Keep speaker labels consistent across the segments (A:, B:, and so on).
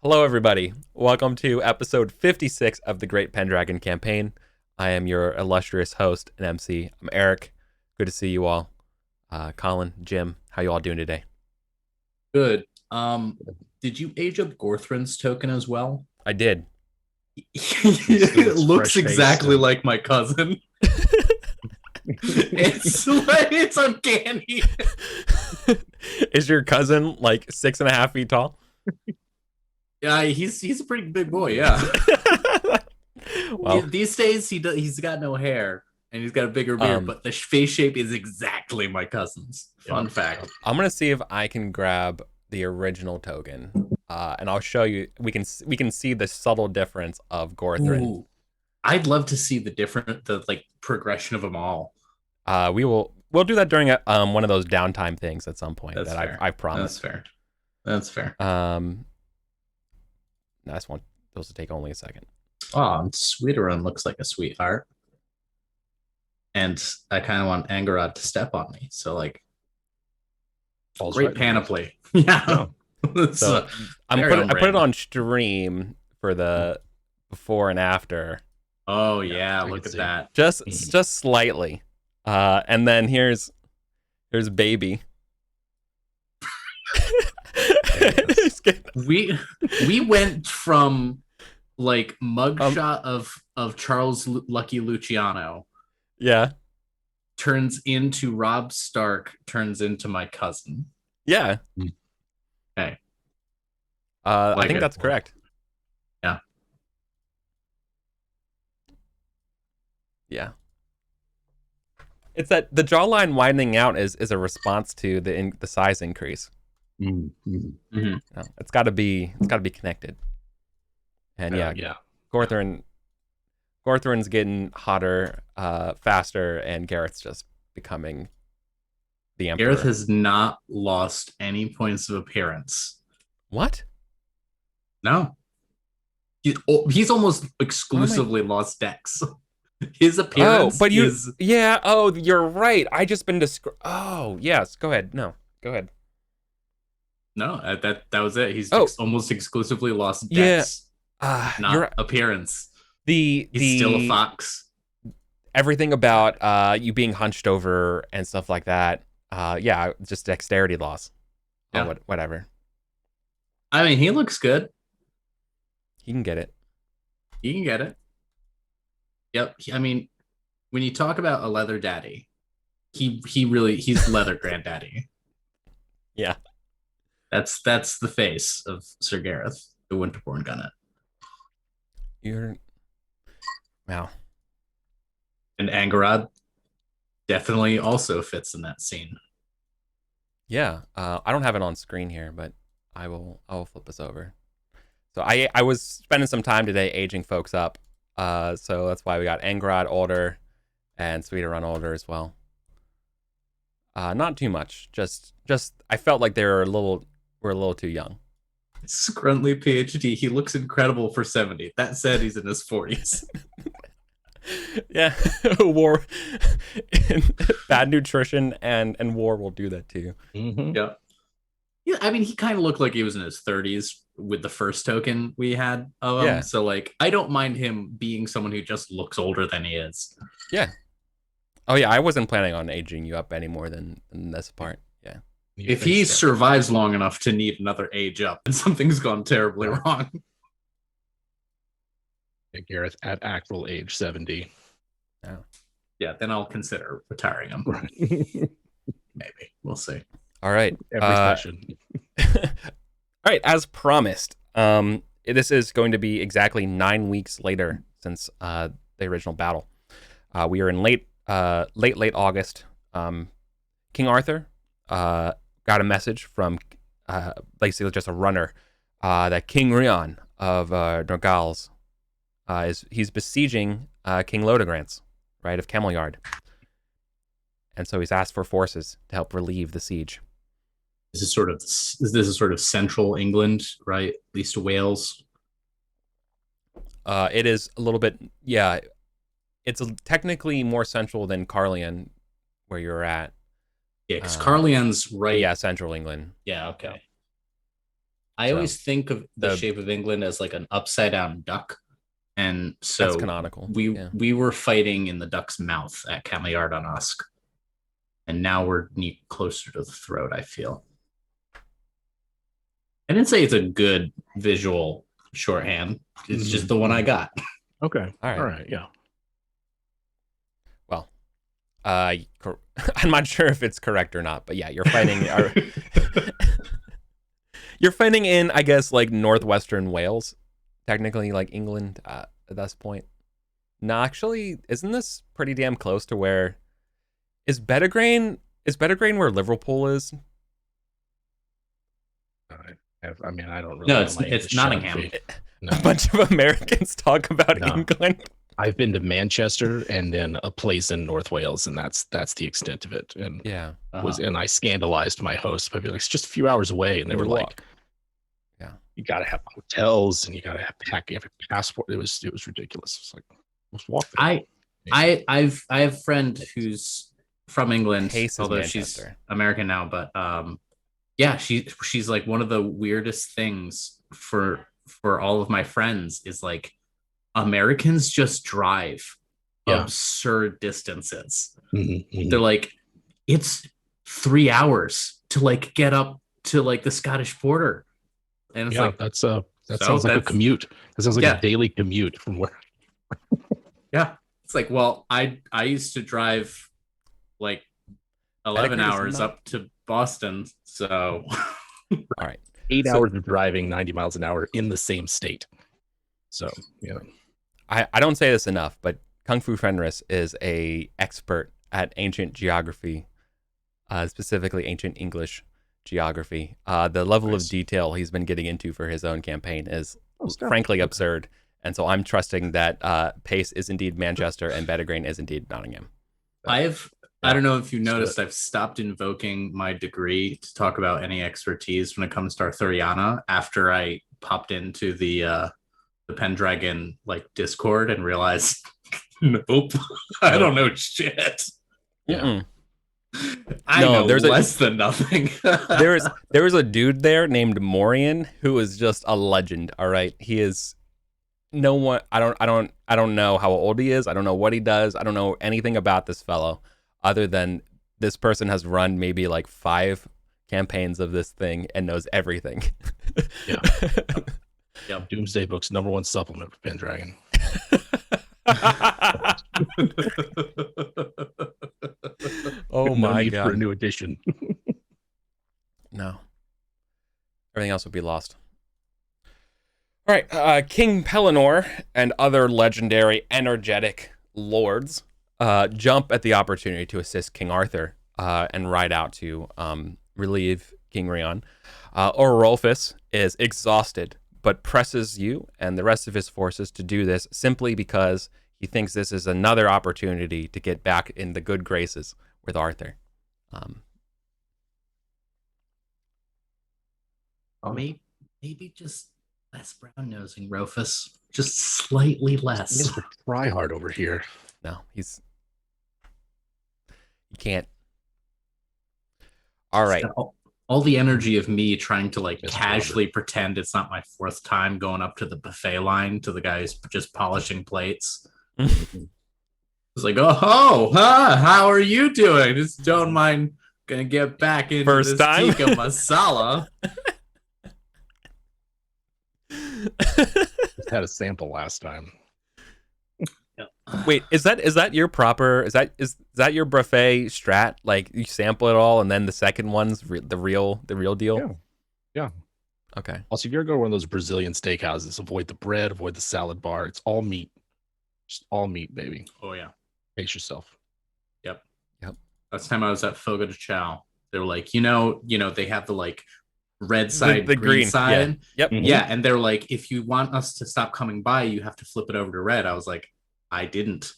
A: Hello, everybody. Welcome to episode 56 of the Great Pendragon campaign. I am your illustrious host and MC. I'm Eric. Good to see you all. Colin, Jim, how you all doing today?
B: Good. Did you age up Gorthrin's token as well?
A: I did.
B: It looks
C: fresh-faced
B: exactly
C: and-
B: like my cousin. It's uncanny.
A: Is your cousin like 6.5 feet tall?
B: Yeah, he's a pretty big boy. Yeah.
A: Well,
B: These days he's got no hair and he's got a bigger beard, but the face shape is exactly my cousin's. Fun fact.
A: I'm gonna see if I can grab the original token, and I'll show you. We can see the subtle difference of Gorthrin.
B: Ooh, I'd love to see the progression of them all.
A: We'll do that during one of those downtime things at some point.
B: That's
A: that
B: fair.
A: I promise.
B: That's fair.
A: That's one. Those will take only a second.
B: Oh, and Sweeterun looks like a sweetheart. And I kind of want Angarod to step on me. So,
C: Falls
B: great
C: right in
B: panoply. Yeah.
A: So I put it on stream for the before and after.
B: Oh, yeah.
C: I
B: Look
C: can
B: at
C: see.
B: that.
A: Just slightly. And then here's baby.
B: We went from mugshot of Charles Lucky Luciano
A: Yeah.
B: turns into Rob Stark turns into my cousin.
A: Yeah.
B: Okay.
A: I
B: Like
A: think
B: it.
A: that's correct.
B: Yeah.
A: Yeah. It's that the jawline widening out is a response to the size increase.
C: Mm-hmm.
A: It's got to be connected. And
B: Yeah.
A: Gorthrin's getting hotter, faster, and Gareth's just becoming the emperor.
B: Gareth has not lost any points of appearance.
A: What?
B: No. He's almost exclusively lost dex. His appearance
A: yeah, oh, you're right. I just been oh, yes, go ahead. No, go ahead.
B: No, that was it. He's almost exclusively lost
A: Yeah.
B: dex, not appearance. He's still a fox.
A: Everything about you being hunched over and stuff like that. Yeah, just dexterity loss.
B: Yeah.
A: Oh, whatever.
B: I mean, he looks good.
A: He can get it.
B: He can get it. Yep. I mean, when you talk about a leather daddy, he's leather granddaddy.
A: Yeah.
B: That's the face of Sir Gareth, the Winterborn Gunnet.
A: Wow.
B: And Angarod definitely also fits in that scene.
A: Yeah. I don't have it on screen here, but I will flip this over. So I was spending some time today aging folks up. So that's why we got Angarod older and Sweeterun older as well. Not too much. Just I felt like they were a little too young.
B: Scruntly PhD. He looks incredible for 70. That said, he's in his 40s.
A: Yeah. War bad nutrition and war will do that to you.
C: Mm-hmm.
B: Yeah. Yeah, I mean, he kind of looked like he was in his 30s with the first token we had of him.
A: Yeah.
B: So, I don't mind him being someone who just looks older than he is.
A: Yeah. Oh yeah, I wasn't planning on aging you up any more than this part. Yeah.
B: If he survives long enough to need another age up, then something's gone terribly wrong.
C: Gareth at actual age 70.
A: Oh.
B: Yeah, then I'll consider retiring him.
C: Right.
B: Maybe. We'll see.
A: All right.
C: Every session.
A: All right, as promised, this is going to be exactly 9 weeks later since the original battle. We are in late August. King Arthur got a message from basically just a runner that King Rion of Norgals he's besieging King Lodogrance, right, of Camelyard. And so he's asked for forces to help relieve the siege.
B: This is sort of central England, right? At least Wales.
A: It is a little bit, yeah. It's technically more central than Carlion, where you're at.
B: Yeah, because Carlion's right.
A: Yeah, central England.
B: Yeah, okay. I
A: So,
B: always think of the
A: the-
B: shape of England as like an upside down duck, and
A: That's
B: so
A: canonical.
B: we
A: Yeah.
B: we were fighting in the duck's mouth at Camayard on Usk, and now we're closer to the throat. I feel. I didn't say it's a good visual shorthand. It's just the one I got.
C: Okay.
A: All right.
C: All right. Yeah.
A: Well, I'm not sure if it's correct or not, but yeah, you're fighting. You're fighting in, I guess, like northwestern Wales, technically, like England at this point. No, actually, isn't this pretty damn close to where is Bedegrain? Is Bedegrain where Liverpool is?
C: I mean, I don't really
B: No,
C: know
B: it's
C: my English
B: Nottingham.
C: geography. No.
A: A bunch of Americans talk about
C: No.
A: England.
C: I've been to Manchester and then a place in North Wales, and that's the extent of it. And
A: Yeah.
C: and I scandalized my host by being like, it's just a few hours away, and they were like,
A: yeah,
C: you got to have hotels and you got to have you have a passport. It was ridiculous. It's like, let's walk there.
B: I have a friend who's from England,
A: Pace is
B: although
A: Manchester.
B: she's American now, but yeah, she's like one of the weirdest things for all of my friends is like Americans just drive absurd distances. They're like, it's 3 hours to like get up to like the Scottish border. And it's like
C: that sounds like a commute. That sounds like a daily commute from where.
B: Yeah. It's like, well, I used to drive like 11 hours up to Boston. So
A: all right.
C: 8 hours of driving 90 miles an hour in the same state. So, yeah.
A: I don't say this enough, but Kung Fu Fenris is a expert at ancient geography, specifically ancient English geography. The level of detail he's been getting into for his own campaign is frankly absurd. And so I'm trusting that Pace is indeed Manchester and Bedegrain is indeed Nottingham.
B: I don't know if you noticed, I've stopped invoking my degree to talk about any expertise when it comes to Arthuriana after I popped into the Pendragon like Discord and realized, nope, I don't know shit.
A: Yeah.
B: I know less than nothing.
A: there is a dude there named Morian who is just a legend. All right, he is no one. I don't know how old he is. I don't know what he does. I don't know anything about this fellow other than this person has run maybe like 5 campaigns of this thing and knows everything.
C: Yeah. Yeah, Doomsday Book's #1 supplement for Pendragon.
A: Oh my god!
C: For a new edition.
A: No, everything else would be lost. All right, King Pellinor and other legendary, energetic lords jump at the opportunity to assist King Arthur and ride out to relieve King Rion. Orolphus is exhausted, but presses you and the rest of his forces to do this simply because he thinks this is another opportunity to get back in the good graces with Arthur.
B: Maybe just less brown nosing Rufus, just slightly less.
C: He's a try hard over here.
A: No, he can't. All right.
B: All the energy of me trying to like casually pretend it's not my 4th time going up to the buffet line to the guy who's just polishing plates. It's like, how are you doing? Just don't mind gonna get back into
A: First
B: this
A: time?
B: tikka masala.
C: Just had a sample last time.
A: Wait, is that your proper? Is that your buffet strat? Like you sample it all, and then the second one's the real deal.
C: Yeah.
A: Okay.
C: Also, if you ever go to one of those Brazilian steakhouses, avoid the bread, avoid the salad bar. It's all meat, just all meat, baby.
B: Oh yeah.
C: Pace yourself.
B: Yep.
A: Yep.
B: Last time I was at Fogo de Chao, they were like, you know, they have the like red side,
A: the
B: green side.
A: Yeah. Yep.
B: Yeah, and they're like, if you want us to stop coming by, you have to flip it over to red. I was like, I didn't.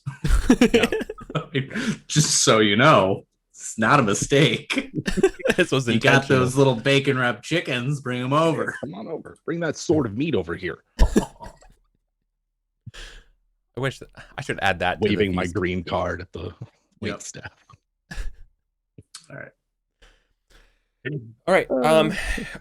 B: Just so you know, it's not a mistake.
A: This was
B: you got those little bacon wrapped chickens, bring them over.
C: Come on over. Bring that sword of meat over here.
A: I wish I should add that.
C: Waving my green card at the wait staff.
B: All right.
A: All right. All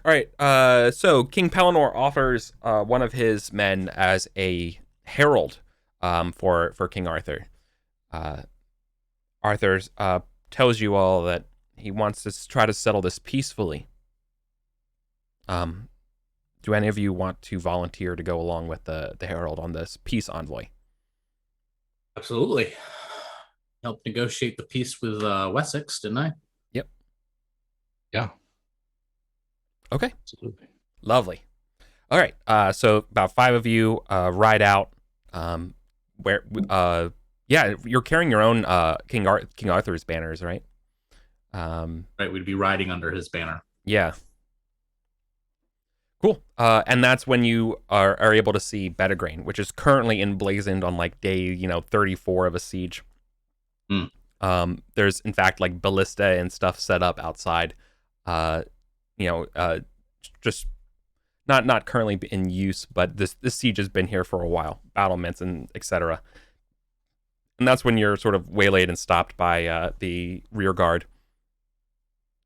A: right. So King Pellinor offers one of his men as a herald for King Arthur. Uh, Arthur tells you all that he wants to try to settle this peacefully. Um, do any of you want to volunteer to go along with the herald on this peace envoy?
B: Absolutely. Helped negotiate the peace with Wessex, didn't I?
A: Yep.
C: Yeah,
A: Okay.
C: absolutely.
A: Lovely. All right. So about 5 of you ride out. Where yeah, you're carrying your own King Arthur's banners, right?
B: Right, we'd be riding under his banner.
A: Yeah. Cool. And that's when you are able to see Bettagrain, which is currently emblazoned on like day 34 of a siege.
B: Hmm.
A: There's in fact like ballista and stuff set up outside. Uh, just not currently in use, but this siege has been here for a while, battlements and etc. And that's when you're sort of waylaid and stopped by the rear guard.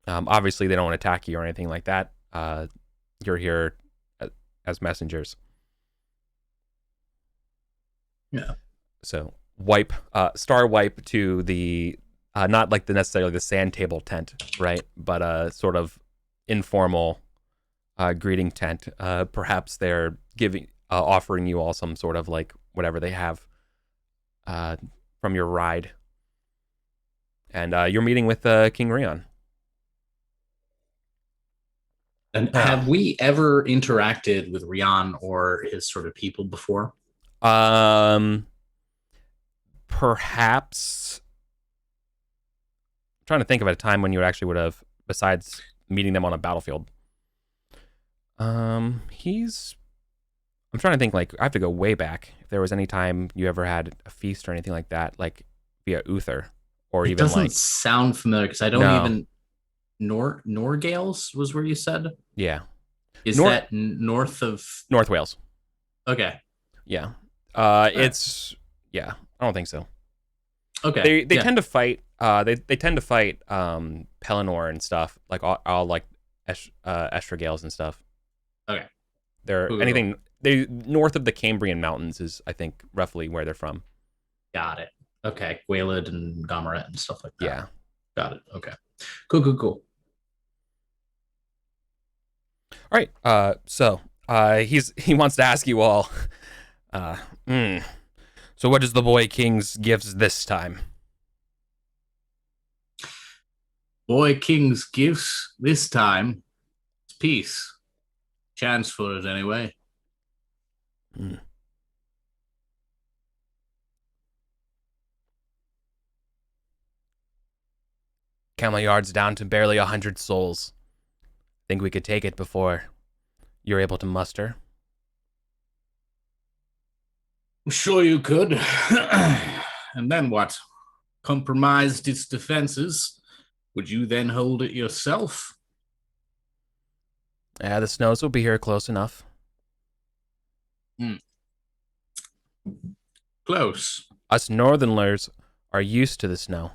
A: Obviously, they don't attack you or anything like that. You're here as messengers.
B: Yeah.
A: So star wipe to the not like necessarily the sand table tent, right? But a sort of informal greeting tent. Perhaps they're offering you all some sort of like whatever they have from your ride, and you're meeting with King Rion.
B: And have we ever interacted with Rion or his sort of people before?
A: Perhaps. I'm trying to think of a time when you actually would have, besides meeting them on a battlefield. He's. I'm trying to think. Like, I have to go way back. If there was any time you ever had a feast or anything like that, like via Uther, or
B: It
A: even
B: doesn't
A: like.
B: sound familiar because I don't
A: No.
B: even. Norgales was where you said?
A: Yeah.
B: Is
A: Nor-
B: that north of?
A: North Wales.
B: Okay.
A: Yeah. It's. Yeah. I don't think so.
B: Okay.
A: They tend to fight. They tend to fight Pellinor and stuff, like all like Estragales and stuff.
B: Okay.
A: They're
B: Cool.
A: anything they north of the Cambrian Mountains is, I think, roughly where they're from.
B: Got it. Okay. Waylid and Gomerett and stuff like that.
A: Yeah.
B: Got it. Okay. Cool.
A: All right. So he wants to ask you all. Uh, mm, so what is the boy king's gifts this time?
B: Boy King's gifts this time. It's peace. Chance for it anyway.
A: Mm. Camel Yard's down to barely 100 souls. Think we could take it before you're able to muster?
B: I'm sure you could. And then what? Compromised its defenses. Would you then hold it yourself?
A: Yeah, the snows will be here close enough.
B: Close.
A: Us Northerners are used to the snow.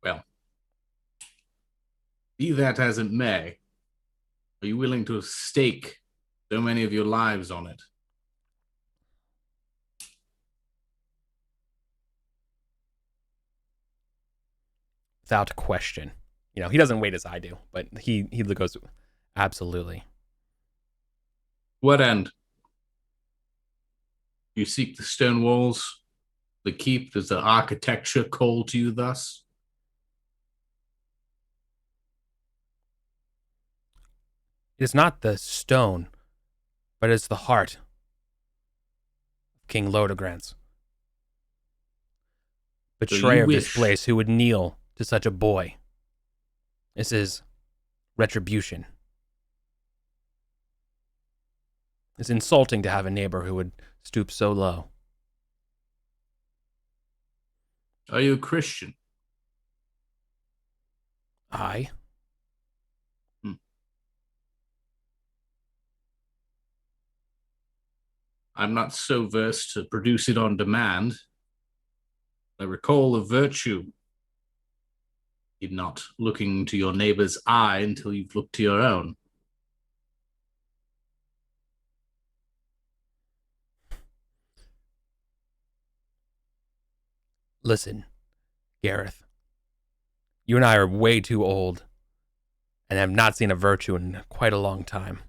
B: Well, be that as it may, are you willing to stake so many of your lives on it?
A: Without question. He doesn't wait as I do, but he goes, absolutely.
B: What end? You seek the stone walls, the keep, does the architecture call to you thus?
A: It is not the stone, but it's the heart of King Lodogrance. Betrayer of this place who would kneel to such a boy. This is retribution. It's insulting to have a neighbor who would stoop so low.
B: Are you a Christian?
A: I?
B: I'm not so versed to produce it on demand. I recall a virtue You're not looking to your neighbor's eye until you've looked to your own.
A: Listen, Gareth, you and I are way too old and have not seen a virtue in quite a long time.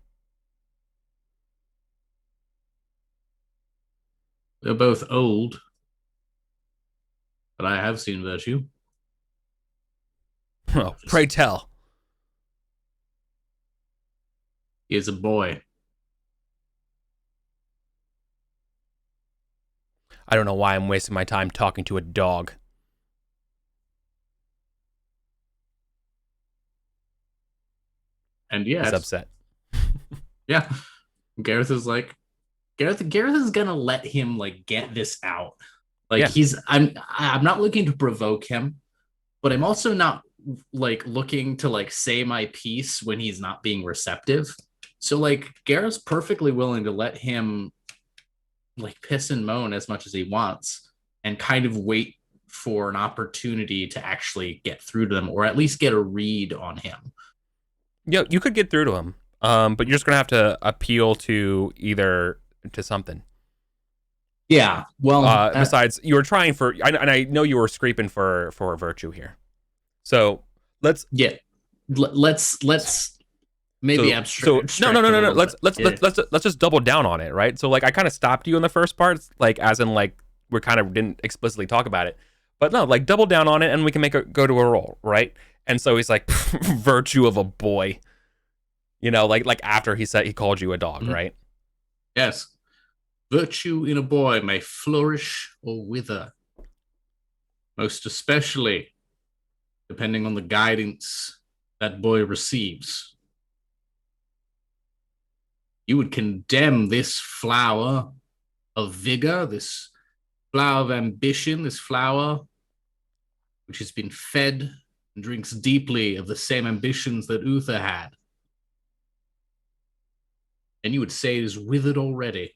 B: They're both old, but I have seen virtue.
A: Oh, pray tell.
B: He is a boy.
A: I don't know why I'm wasting my time talking to a dog.
B: And
A: He's
B: yet,
A: upset.
B: yeah, Gareth is like, Gareth is gonna let him like get this out. Like
A: Yeah.
B: I'm not looking to provoke him, but I'm also not like looking to like say my piece when he's not being receptive. So like Gareth's perfectly willing to let him like piss and moan as much as he wants and kind of wait for an opportunity to actually get through to them or at least get a read on him.
A: Yeah, you could get through to him, but you're just gonna have to appeal to either to something.
B: Yeah. Well,
A: Besides, you were trying for, and I know you were scraping for virtue here. So let's
B: yeah. Let's maybe abstract.
A: No. Let's just double down on it, right? So like I kind of stopped you in the first part, like as in like we kind of didn't explicitly talk about it, but no, like double down on it, and we can go to a roll, right? And so he's like, virtue of a boy, like after he called you a dog,
B: Mhm.
A: right?
B: Yes. Virtue in a boy may flourish or wither, most especially depending on the guidance that boy receives. You would condemn this flower of vigor, this flower of ambition, this flower which has been fed and drinks deeply of the same ambitions that Uther had. And you would say it is withered already.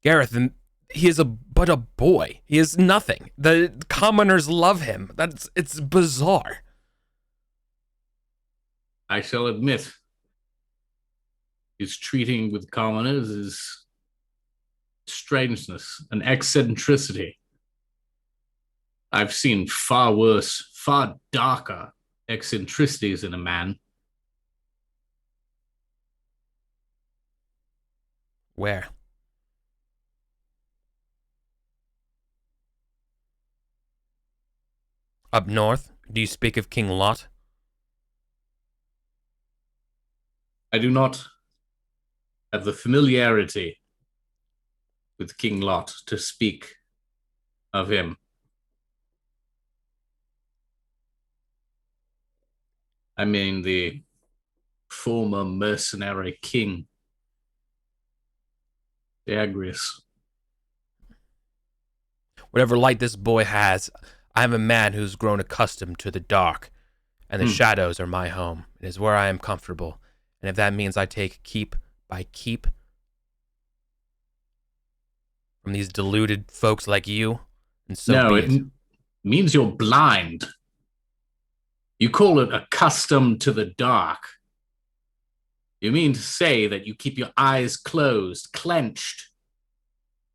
A: Gareth, and he is but a boy. He is nothing. The commoners love him. It's bizarre.
B: I shall admit, his treating with commoners is strangeness, an eccentricity. I've seen far worse, far darker eccentricities in a man.
A: Where? Up north? Do you speak of King Lot?
B: I do not have the familiarity with King Lot to speak of him. I mean, the former mercenary king, the Agrius.
A: Whatever light this boy has, I am a man who's grown accustomed to the dark, and the shadows are my home. It is where I am comfortable, and if that means I take keep by keep from these deluded folks like you, and so
B: No,
A: be
B: it
A: it.
B: means you're blind. You call it accustomed to the dark. You mean to say that you keep your eyes closed, clenched.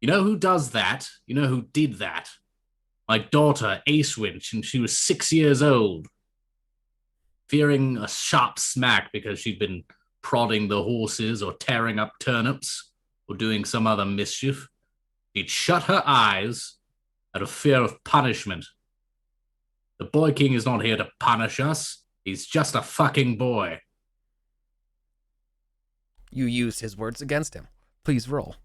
B: You know who does that? You know who did that? My daughter, Acewinch, and she was 6 years old, fearing a sharp smack because she'd been prodding the horses or tearing up turnips or doing some other mischief. She'd shut her eyes out of fear of punishment. The Boy King is not here to punish us. He's just a fucking boy.
A: You used his words against him. Please roll.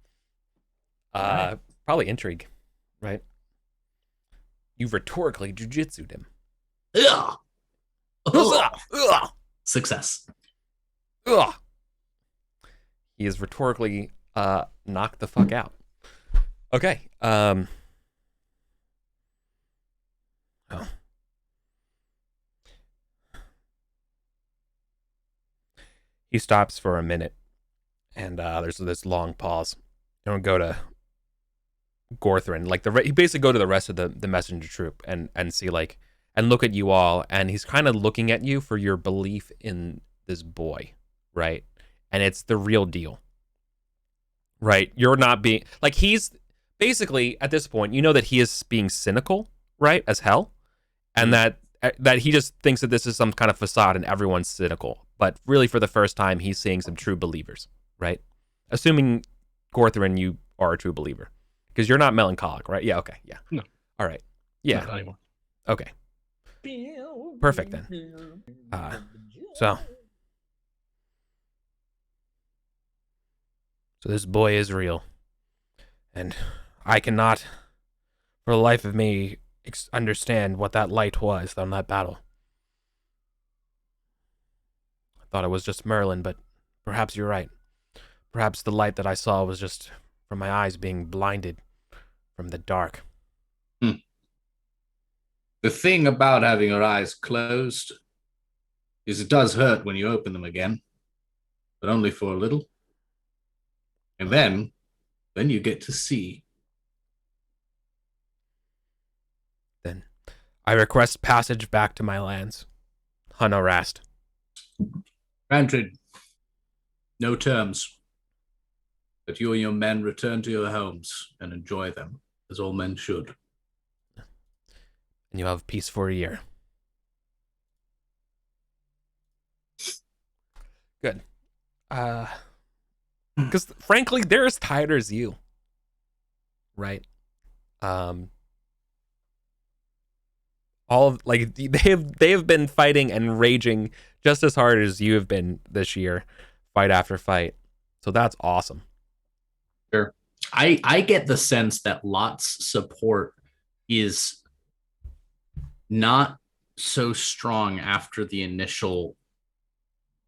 B: Right.
A: Probably intrigue, right? You rhetorically jujitsu'd him.
B: Ugh.
A: Ugh, ugh,
B: Success.
A: ugh. He is rhetorically knocked the fuck out. Okay. Oh. He stops for a minute, and there's this long pause. And we'll go to Gorthrin. Like he basically go to the rest of the messenger troop and see like and look at you all, and he's kind of looking at you for your belief in this boy, right? And it's the real deal, right? You're not being like he's basically at this point, you know that he is being cynical, right, as hell, and that he just thinks that this is some kind of facade and everyone's cynical. But really, for the first time, he's seeing some true believers, right? Assuming Gorthrin, you are a true believer. Because you're not melancholic, right? Yeah, okay, yeah.
C: No.
A: All right. Yeah.
C: Not anymore.
A: Okay. Perfect then. So this boy is real. And I cannot, for the life of me, understand what that light was on that battle. I thought it was just Merlin, but perhaps you're right. Perhaps the light that I saw was just from my eyes being blinded from the dark.
B: The thing about having your eyes closed is it does hurt when you open them again, but only for a little. And then you get to see.
A: Then I request passage back to my lands, unharassed.
B: Granted, no terms, but you and your men return to your homes and enjoy them, as all men should.
A: And you have peace for a year. Good. Because frankly, they're as tired as you. Right? All of like they have been fighting and raging just as hard as you have been this year, fight after fight. So that's awesome.
B: Sure. I get the sense that Lot's support is not so strong after the initial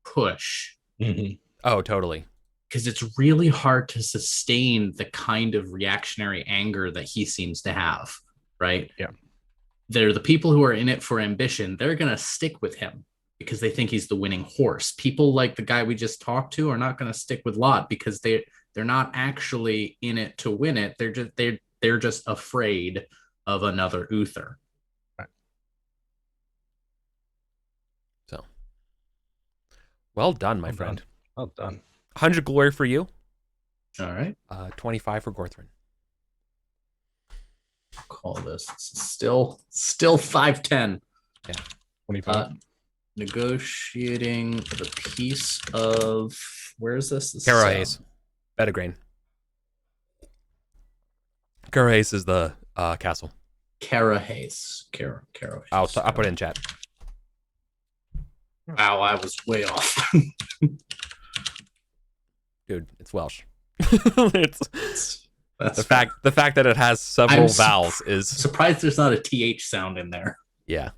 B: push.
C: Mm-hmm.
A: Oh, totally.
B: Because it's really hard to sustain the kind of reactionary anger that he seems to have, right?
C: Yeah.
B: They're the people who are in it for ambition. They're going to stick with him because they think he's the winning horse. People like the guy we just talked to are not going to stick with Lot because they're not actually in it to win it. They're just afraid of another Uther.
C: Right.
A: So, well done, my friend.
C: Well done.
A: 100 glory for you.
B: All right.
A: 25 for Gorthrin.
B: I'll call this still 510.
A: Yeah.
C: 25.
B: Negotiating the peace of where is this?
A: Karahaze. Bedagrain. Karahaze is the castle.
B: Karahaze.
A: I'll put it in chat.
B: Wow, I was way off.
A: Dude, it's Welsh. That's the fact that it has several vowels is
B: surprised there's not a th sound in there.
A: Yeah.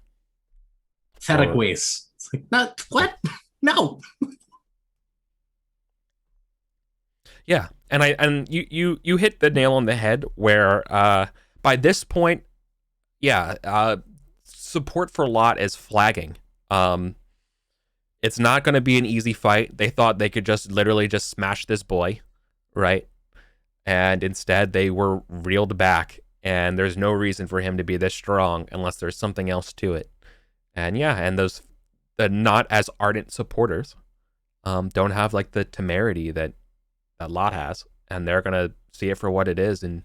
B: Ferragues. It's like not what? No.
A: Yeah, and you hit the nail on the head where by this point, yeah, support for Lot is flagging. It's not going to be an easy fight. They thought they could just literally just smash this boy, right? And instead they were reeled back, and there's no reason for him to be this strong unless there's something else to it. And yeah, and the not as ardent supporters don't have like the temerity that Lot has, and they're going to see it for what it is. And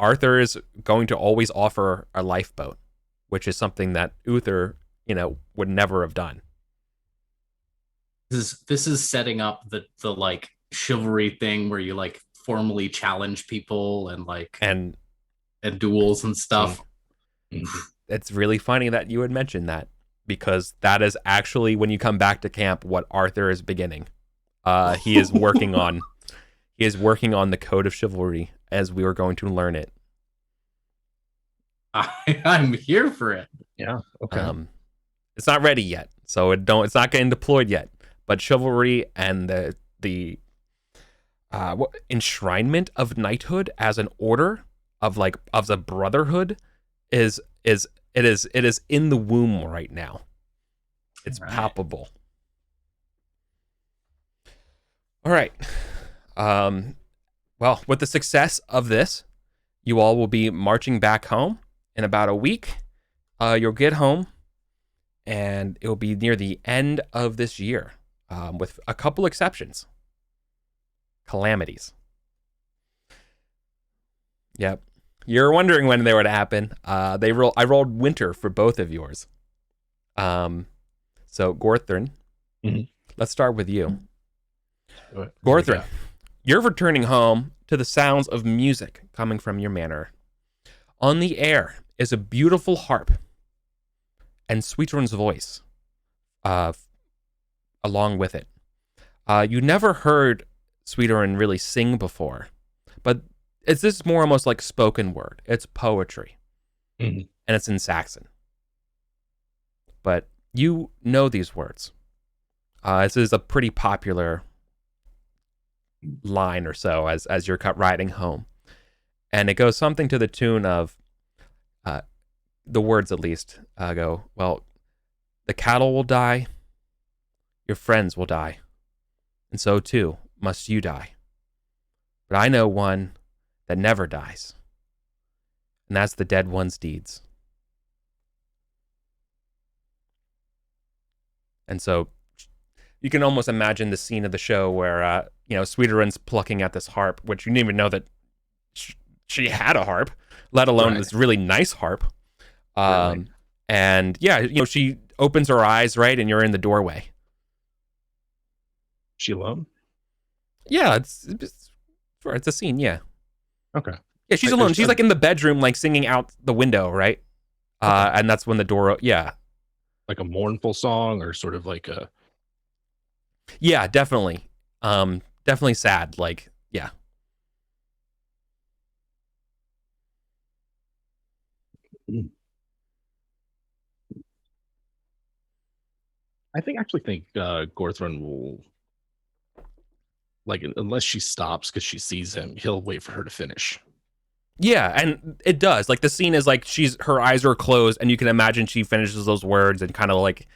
A: Arthur is going to always offer a lifeboat, which is something that Uther, would never have done.
B: This is setting up the like chivalry thing where you like formally challenge people and duels and stuff.
A: It's really funny that you would mention that, because that is actually, when you come back to camp, what Arthur is beginning. He is working on the code of chivalry as we were going to learn it.
B: I'm here for it.
C: Yeah. Okay.
A: It's not ready yet, so it's not getting deployed yet. But chivalry and the enshrinement of knighthood as an order of the brotherhood is in the womb right now. It's palpable. All right. Um, well, with the success of this, you all will be marching back home in about a week. You'll get home, and it will be near the end of this year, with a couple exceptions. Calamities. Yep. You're wondering when they would happen. I rolled winter for both of yours. So Gorthrin, let's start with you. Gorthrin, you're returning home to the sounds of music coming from your manor. On the air is a beautiful harp and Sweetron's voice, along with it. You never heard Sweetron really sing before, but this is more almost like spoken word. It's poetry, and it's in Saxon. But you know these words. This is a pretty popular line or so as you're riding home, and it goes something to the tune of, the words at least go, well, the cattle will die, your friends will die, and so too must you die. But I know one that never dies, and that's the dead one's deeds. And so you can almost imagine the scene of the show where, Sweeteren's plucking at this harp, which you didn't even know that she had a harp, let alone this really nice harp.
C: Really?
A: And yeah, she opens her eyes, right, and you're in the doorway.
C: She alone?
A: Yeah, it's a scene, yeah.
C: Okay.
A: Yeah, she's alone. She's like in the bedroom, like singing out the window, right? And that's when the door, yeah.
C: Like a mournful song, or sort of like a...
A: Yeah, definitely. Definitely sad, like, yeah.
C: I actually think Gorthron will, like, unless she stops because she sees him, he'll wait for her to finish.
A: Yeah, and it does. Like, the scene is like her eyes are closed, and you can imagine she finishes those words and kind of like,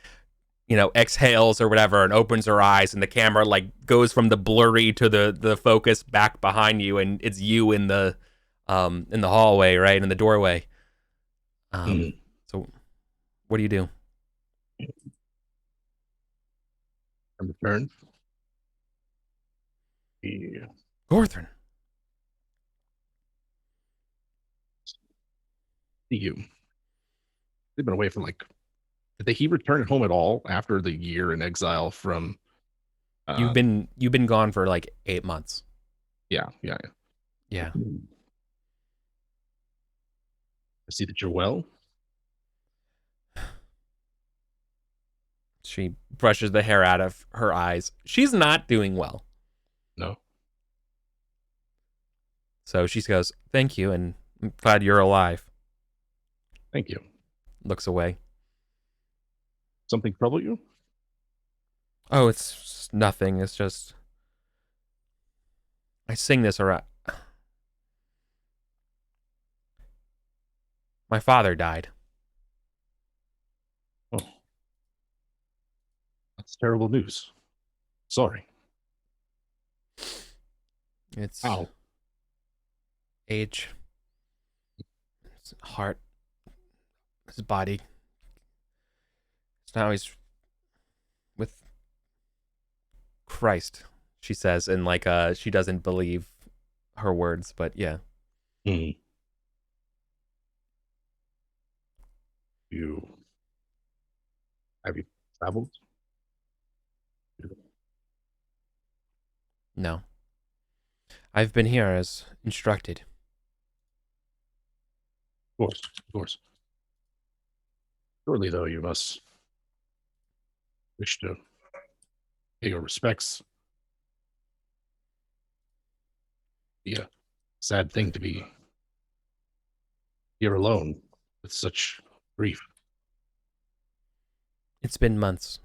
A: exhales or whatever, and opens her eyes, and the camera like goes from the blurry to the focus back behind you, and it's you in the hallway, right, in the doorway. So what do you do?
C: I return. Yeah.
A: Gorthron.
C: You. They've been away from did he return home at all after the year in exile from?
A: You've been gone for like 8 months.
C: Yeah.
A: Yeah.
C: I see that you're well.
A: She brushes the hair out of her eyes. She's not doing well.
C: No.
A: So she goes, "Thank you, and I'm glad you're alive."
C: Thank you.
A: Looks away.
C: Something trouble you?
A: Oh, it's nothing. It's just I sing this around. My father died.
C: Oh, that's terrible news. Sorry.
A: It's
C: Ow.
A: Age, his heart, his body. So now he's with Christ, she says, and like she doesn't believe her words, but yeah.
C: You have you traveled?
A: No. I've been here as instructed.
C: Of course. Surely, though, you must wish to pay your respects. Be a sad thing to be here alone with such grief.
A: It's been months.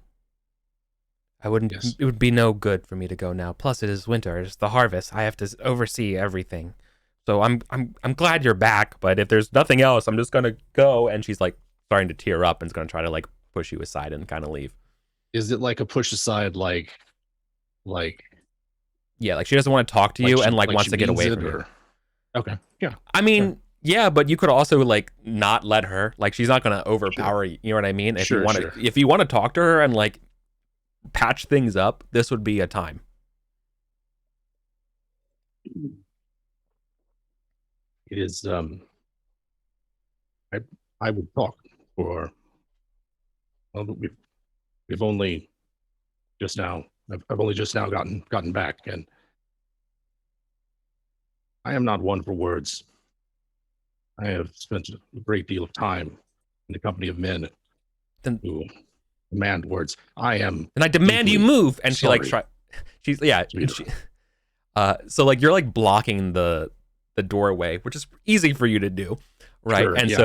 A: I wouldn't.
C: Yes.
A: It would be no good for me to go now. Plus, it is winter. It's the harvest. I have to oversee everything. So I'm glad you're back. But if there's nothing else, I'm just gonna go. And she's like starting to tear up and is gonna try to like push you aside and kind of leave.
C: Is it like a push aside, like
A: Yeah, like she doesn't want to talk to you and like wants
C: she
A: to get
C: means
A: away
C: it,
A: from you.
C: or okay, yeah.
A: I mean, yeah, but you could also like not let her. Like she's not gonna overpower you. You know what I mean? If you want to, if you want to talk to her and like patch things up, this would be a time.
C: It is. I would talk for. Well, we've only just now. I've only just now gotten back, and I am not one for words. I have spent a great deal of time in the company of men who demand words. I am.
A: And I demand you move. And
C: sorry.
A: she like she's yeah. She, so like you're like blocking the doorway, which is easy for you to do, right?
C: Sure,
A: and
C: yeah,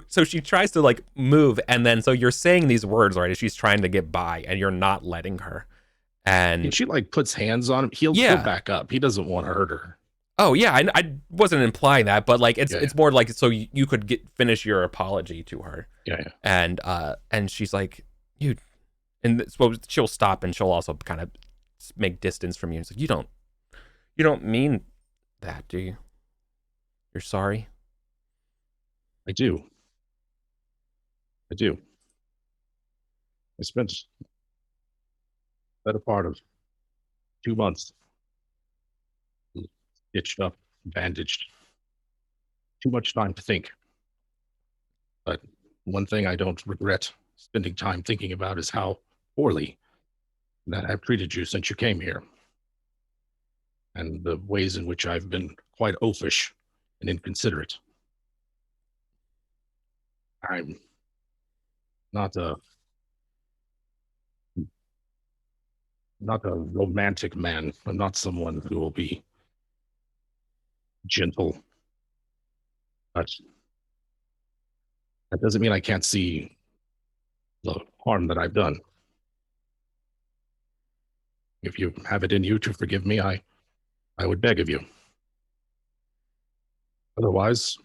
A: so she tries to like move, and then so you're saying these words, right? As she's trying to get by, and you're not letting her. And
C: she like puts hands on him. He'll back up. He doesn't want to hurt her.
A: Oh yeah, I wasn't implying that, but like it's more like so you could finish your apology to her.
C: Yeah.
A: And she's like, you, and so she'll stop and she'll also kind of make distance from you. It's like you don't mean that, do you? You're sorry?
C: I do. I spent the better part of 2 months stitched up, bandaged. Too much time to think. But one thing I don't regret spending time thinking about is how poorly that I've treated you since you came here. And the ways in which I've been quite oafish and inconsiderate. I'm not a romantic man. I'm not someone who will be gentle. But that doesn't mean I can't see the harm that I've done. If you have it in you to forgive me, I would beg of you. Otherwise,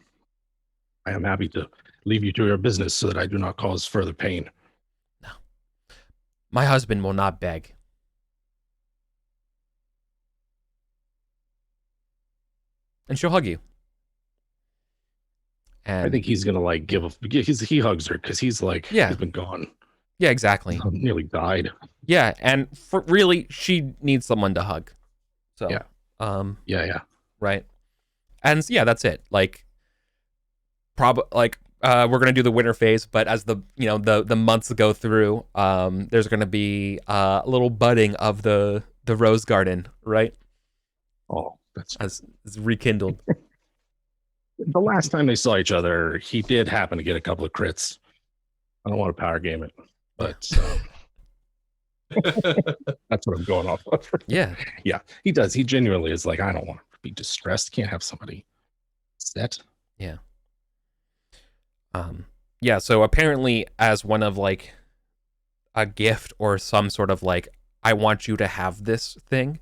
C: I am happy to leave you to your business so that I do not cause further pain.
A: No. My husband will not beg. And she'll hug you. And
C: I think he's gonna like he hugs her because he's like he's been gone.
A: Yeah, exactly.
C: Nearly died.
A: Yeah, and for really, she needs someone to hug. So
C: yeah.
A: Right. And yeah, that's it. Like, we're gonna do the winter phase, but as the months go through, there's gonna be a little budding of the rose garden, right?
C: Oh, that's
A: as rekindled.
C: The last time they saw each other, he did happen to get a couple of crits. I don't want to power game it, but that's what I'm going off of.
A: Yeah,
C: he does. He genuinely is like, I don't want to be distressed. Can't have somebody set.
A: Yeah. Yeah. So apparently, as one of like a gift or some sort of like, I want you to have this thing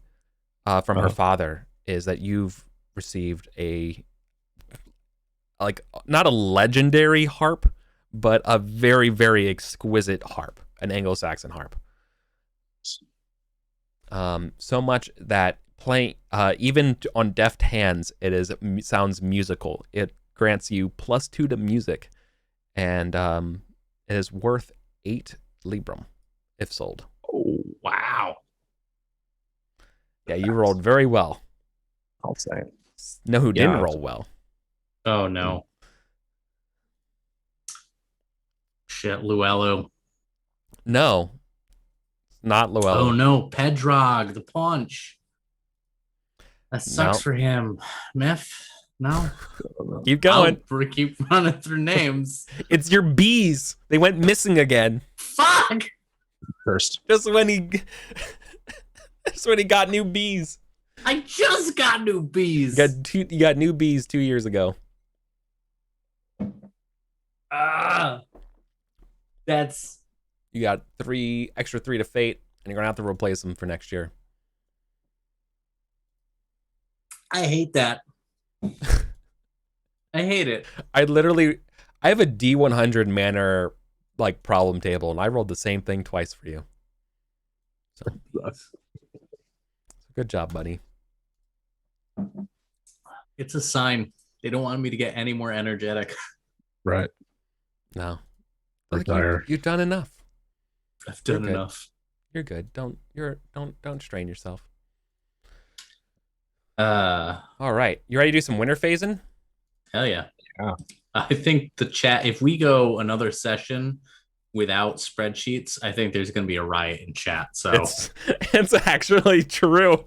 A: from her father, is that you've received a, like, not a legendary harp, but a very, very exquisite harp, an Anglo-Saxon harp. So much that playing, even on deft hands, sounds musical. It grants you +2 to music, and it is worth 8 librum if sold.
C: Oh, wow.
A: Yeah, you rolled very well.
C: I'll say.
A: Know who didn't roll well?
B: Oh, no. Shit, Luello.
A: No. Not Luello.
B: Oh, no. Pendragon, the punch. That sucks for him. Myth? No?
A: Keep going.
B: I'll keep running through names.
A: It's your bees. They went missing again.
B: Fuck!
C: Cursed.
A: Just when he got new bees.
B: I just got new bees.
A: You got new bees 2 years ago.
B: That's...
A: You got 3 to fate, and you're gonna have to replace them for next year.
B: I hate that. I hate it.
A: I have a D100 Manor like problem table, and I rolled the same thing twice for you. So Good job, buddy.
B: It's a sign. They don't want me to get any more energetic.
C: Right.
A: No.
C: Retire.
A: You've done enough.
B: I've done
A: good.
B: enough.
A: You're good. Don't strain yourself.
B: All
A: right. You ready to do some winter phasing?
B: Hell yeah.
C: Yeah.
B: I think the chat, if we go another session without spreadsheets, I think there's going to be a riot in chat. So
A: it's actually true.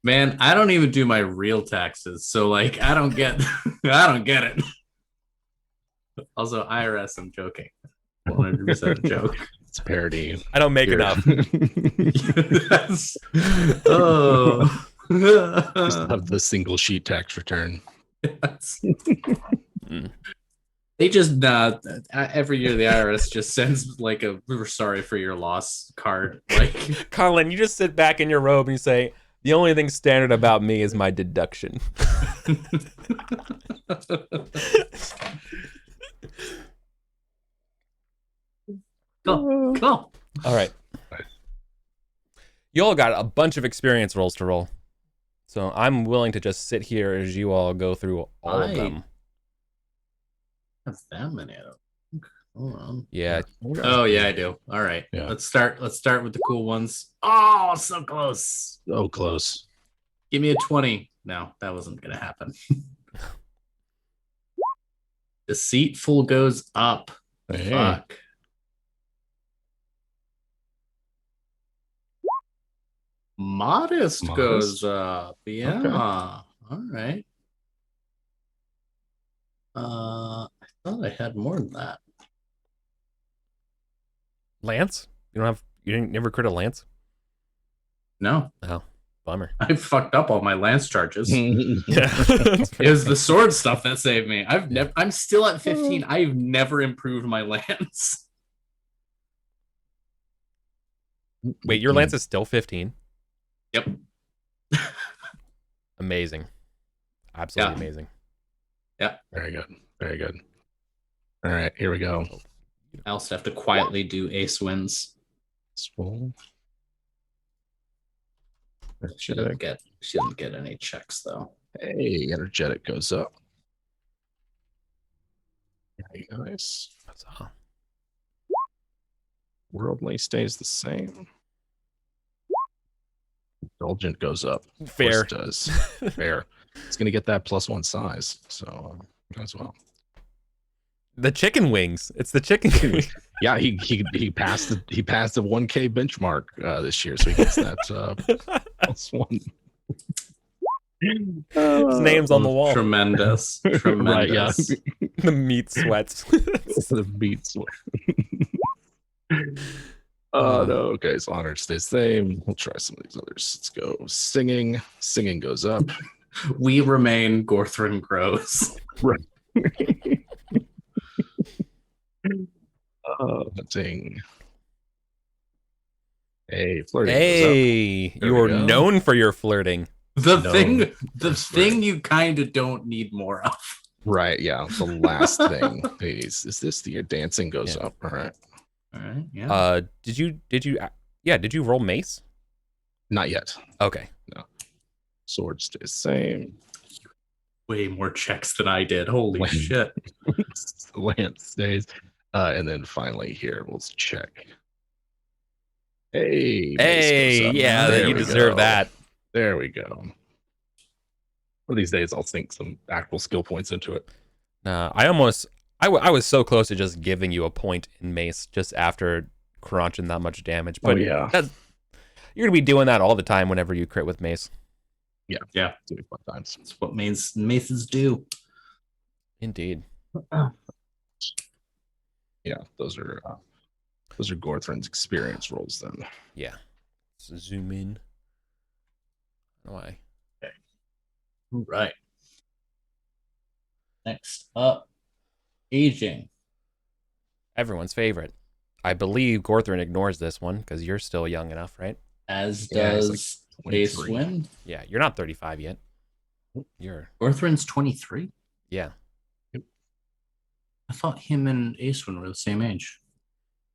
B: Man, I don't even do my real taxes. So like, I don't get it. Also, IRS, I'm joking. 100% joke.
C: It's a parody.
A: I don't make enough.
B: Yes. Oh.
C: Just have the single sheet tax return.
B: Yes. They just every year the IRS just sends like a "we're sorry for your loss" card. Like,
A: Colin, you just sit back in your robe and you say, "The only thing standard about me is my deduction."
B: Cool.
A: All right. You all got a bunch of experience rolls to roll. So I'm willing to just sit here as you all go through all of them.
B: Have that many of them. Hold on.
A: Yeah.
B: Oh yeah, I do. All right.
C: Yeah.
B: Let's start with the cool ones. Oh, so close.
C: So close.
B: Give me a 20. No, that wasn't gonna happen. Deceitful goes up.
C: Hey.
B: Fuck. Modest goes up. Yeah.
C: Okay.
B: All right. I thought I had more than that.
A: Lance? You didn't never crit a Lance?
B: No.
A: Oh, bummer.
B: I fucked up all my lance charges.
A: Yeah.
B: It was the sword stuff that saved me. I'm still at 15. I've never improved my lance.
A: Wait, your Lance is still 15?
B: Yep.
A: Amazing. Absolutely amazing.
B: Yeah.
C: Very good. Very good. All right, here we go.
B: I also have to quietly do ace wins.
C: Swole.
B: She didn't get any checks though.
C: Hey, energetic goes up. Very nice.
A: That's all.
C: Worldly stays the same. Indulgent goes up.
A: Fair.
C: It does. Fair. It's gonna get that +1 size, so as well.
A: The chicken wings. It's the chicken wings.
C: Yeah, he passed the 1K benchmark this year, so he gets that +1.
A: His name's on the wall.
B: Tremendous.
C: Right, yeah.
A: The meat sweats.
C: The meat sweat. Oh no, okay, so honor stays the same. We'll try some of these others. Let's go. Singing. Singing goes up.
B: We remain, Gorthrin grows.
C: Right. Hunting. Hey, flirting.
A: Hey, you're known for your flirting.
B: The thing you kind of don't need more of.
C: Right, yeah. The last thing. Is this the dancing goes up? All right.
B: All right. Yeah.
A: Did you roll mace?
C: Not yet.
A: Okay.
C: No. Sword stays the same.
B: Way more checks than I did. Holy shit.
C: Lance stays. And then finally here, we'll check. Hey,
A: yeah, you deserve that.
C: There we go. One of these days, I'll sink some actual skill points into it.
A: I was so close to just giving you a point in mace just after crunching that much damage. But
C: yeah,
A: you're gonna be doing that all the time whenever you crit with mace.
B: Yeah.
C: Doing fun times.
B: That's what maces do.
A: Indeed.
C: Yeah, those are Gorthrin's experience rolls then.
A: Yeah. Let's zoom in. Why?
B: Okay. All right. Next up, aging.
A: Everyone's favorite. I believe Gorthrin ignores this one because you're still young enough, right?
B: As does Ace Win.
A: Yeah, you're not 35 yet.
B: Gorthrin's 23.
A: Yeah.
B: I thought him and Ace Win were the same age.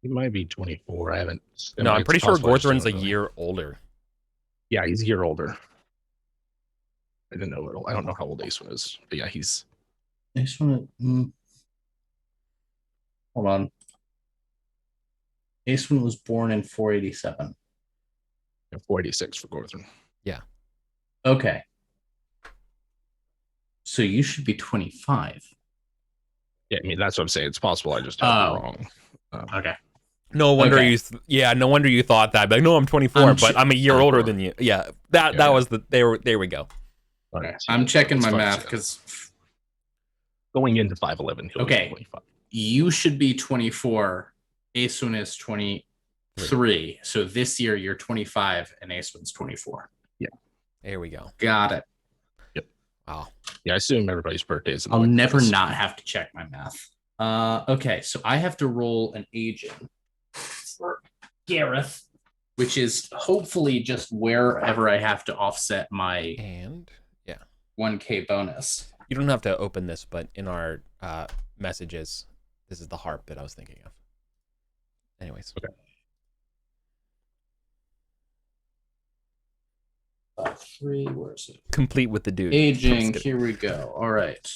C: He might be 24. I haven't.
A: No, I'm
C: it's
A: pretty sure
C: possible I just
A: Gorthrin's a
C: don't know.
A: year older.
C: Yeah, he's a year older. I didn't know. I don't know how old Ace One is, but yeah, he's.
B: Ace One. Hold on. Ace One was born in 487.
C: 486 for Gorthrin.
A: Yeah.
B: Okay. So you should be 25.
C: Yeah, I mean that's what I'm saying. It's possible I just have it wrong.
B: Okay.
A: No wonder
B: Okay.
A: no wonder you thought that. Like, no, I'm 24, but I'm a year older
C: 24.
A: than you. Yeah, that was the. There we go.
B: Okay. I'm checking my math because
C: going into 511.
B: Okay.
C: 25.
B: You should be 24. Ace One is 23. So this year you're 25 and Ace One's 24.
C: Yeah.
A: There we go.
B: Got it.
C: Yep.
A: Wow.
C: Yeah, I assume everybody's birthdays.
B: I'll never not have to check my math. Okay, so I have to roll an aging for Gareth, which is hopefully just wherever I have to offset my 1K bonus.
A: You don't have to open this, but in our messages, this is the harp that I was thinking of. Anyways.
C: Okay.
B: 3, where is it?
A: Complete with the dude.
B: Aging, here we go. All right.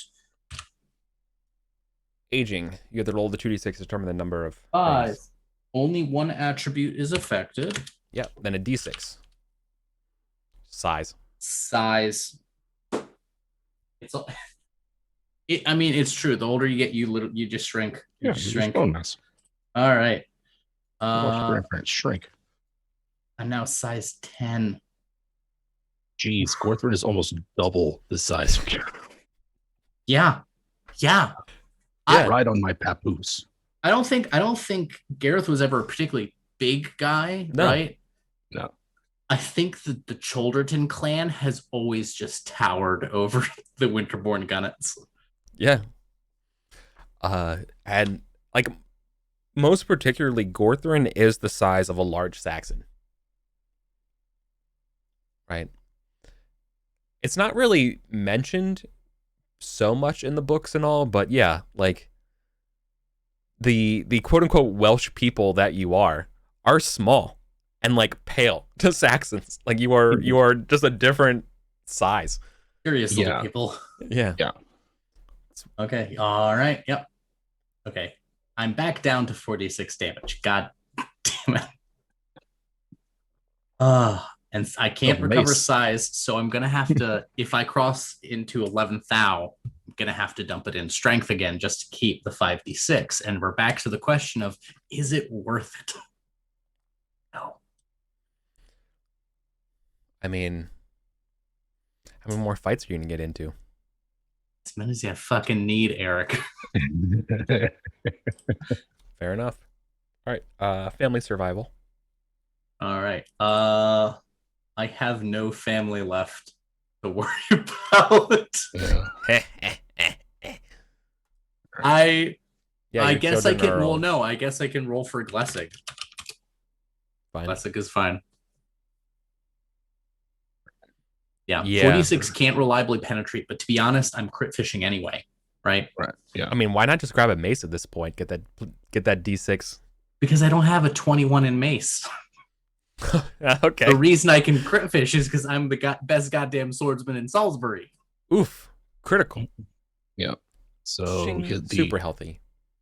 A: Aging. You have to roll the 2d6 to determine the number of
B: 5.
A: things.
B: Only one attribute is affected.
A: Yeah, then a d6. Size.
B: It's I mean, it's true. The older you get, you just shrink. You just shrink.
C: Bone mass.
B: All right.
C: Grandparents shrink.
B: I'm now size 10.
C: Jeez, Gorthrin is almost double the size of Gareth.
B: Yeah.
C: Right on my papoose.
B: I don't think Gareth was ever a particularly big guy,
A: No.
B: right?
C: No.
B: I think that the Cholderton clan has always just towered over the Winterborn Gunnets.
A: Yeah. And like most particularly, Gorthrin is the size of a large Saxon. Right? It's not really mentioned so much in the books and all, but yeah, like the quote unquote Welsh people that you are small and like pale to Saxons. Like you are just a different size.
B: Curious little people.
A: Yeah.
B: Okay. All right. Yep. Okay. I'm back down to 46 damage. God damn it. And I can't recover size, so I'm gonna have to, if I cross into 11th thou, I'm gonna have to dump it in strength again just to keep the 5d6. And we're back to the question of, is it worth it? No.
A: I mean, how many more fights are you gonna get into?
B: As many as I fucking need, Eric.
A: Fair enough. All right. Family survival.
B: All right. I have no family left to worry about. I guess I can. Well, no, I guess I can roll for Glessig.
A: Fine.
B: Glessig is fine. Yeah. 46 can't reliably penetrate, but to be honest, I'm crit fishing anyway. Right.
C: Yeah.
A: I mean, why not just grab a mace at this point? Get that D6.
B: Because I don't have a 21 in mace.
A: Okay.
B: The reason I can crit fish is because I'm the best goddamn swordsman in Salisbury.
A: Oof. Critical.
C: Yeah. So
A: super healthy.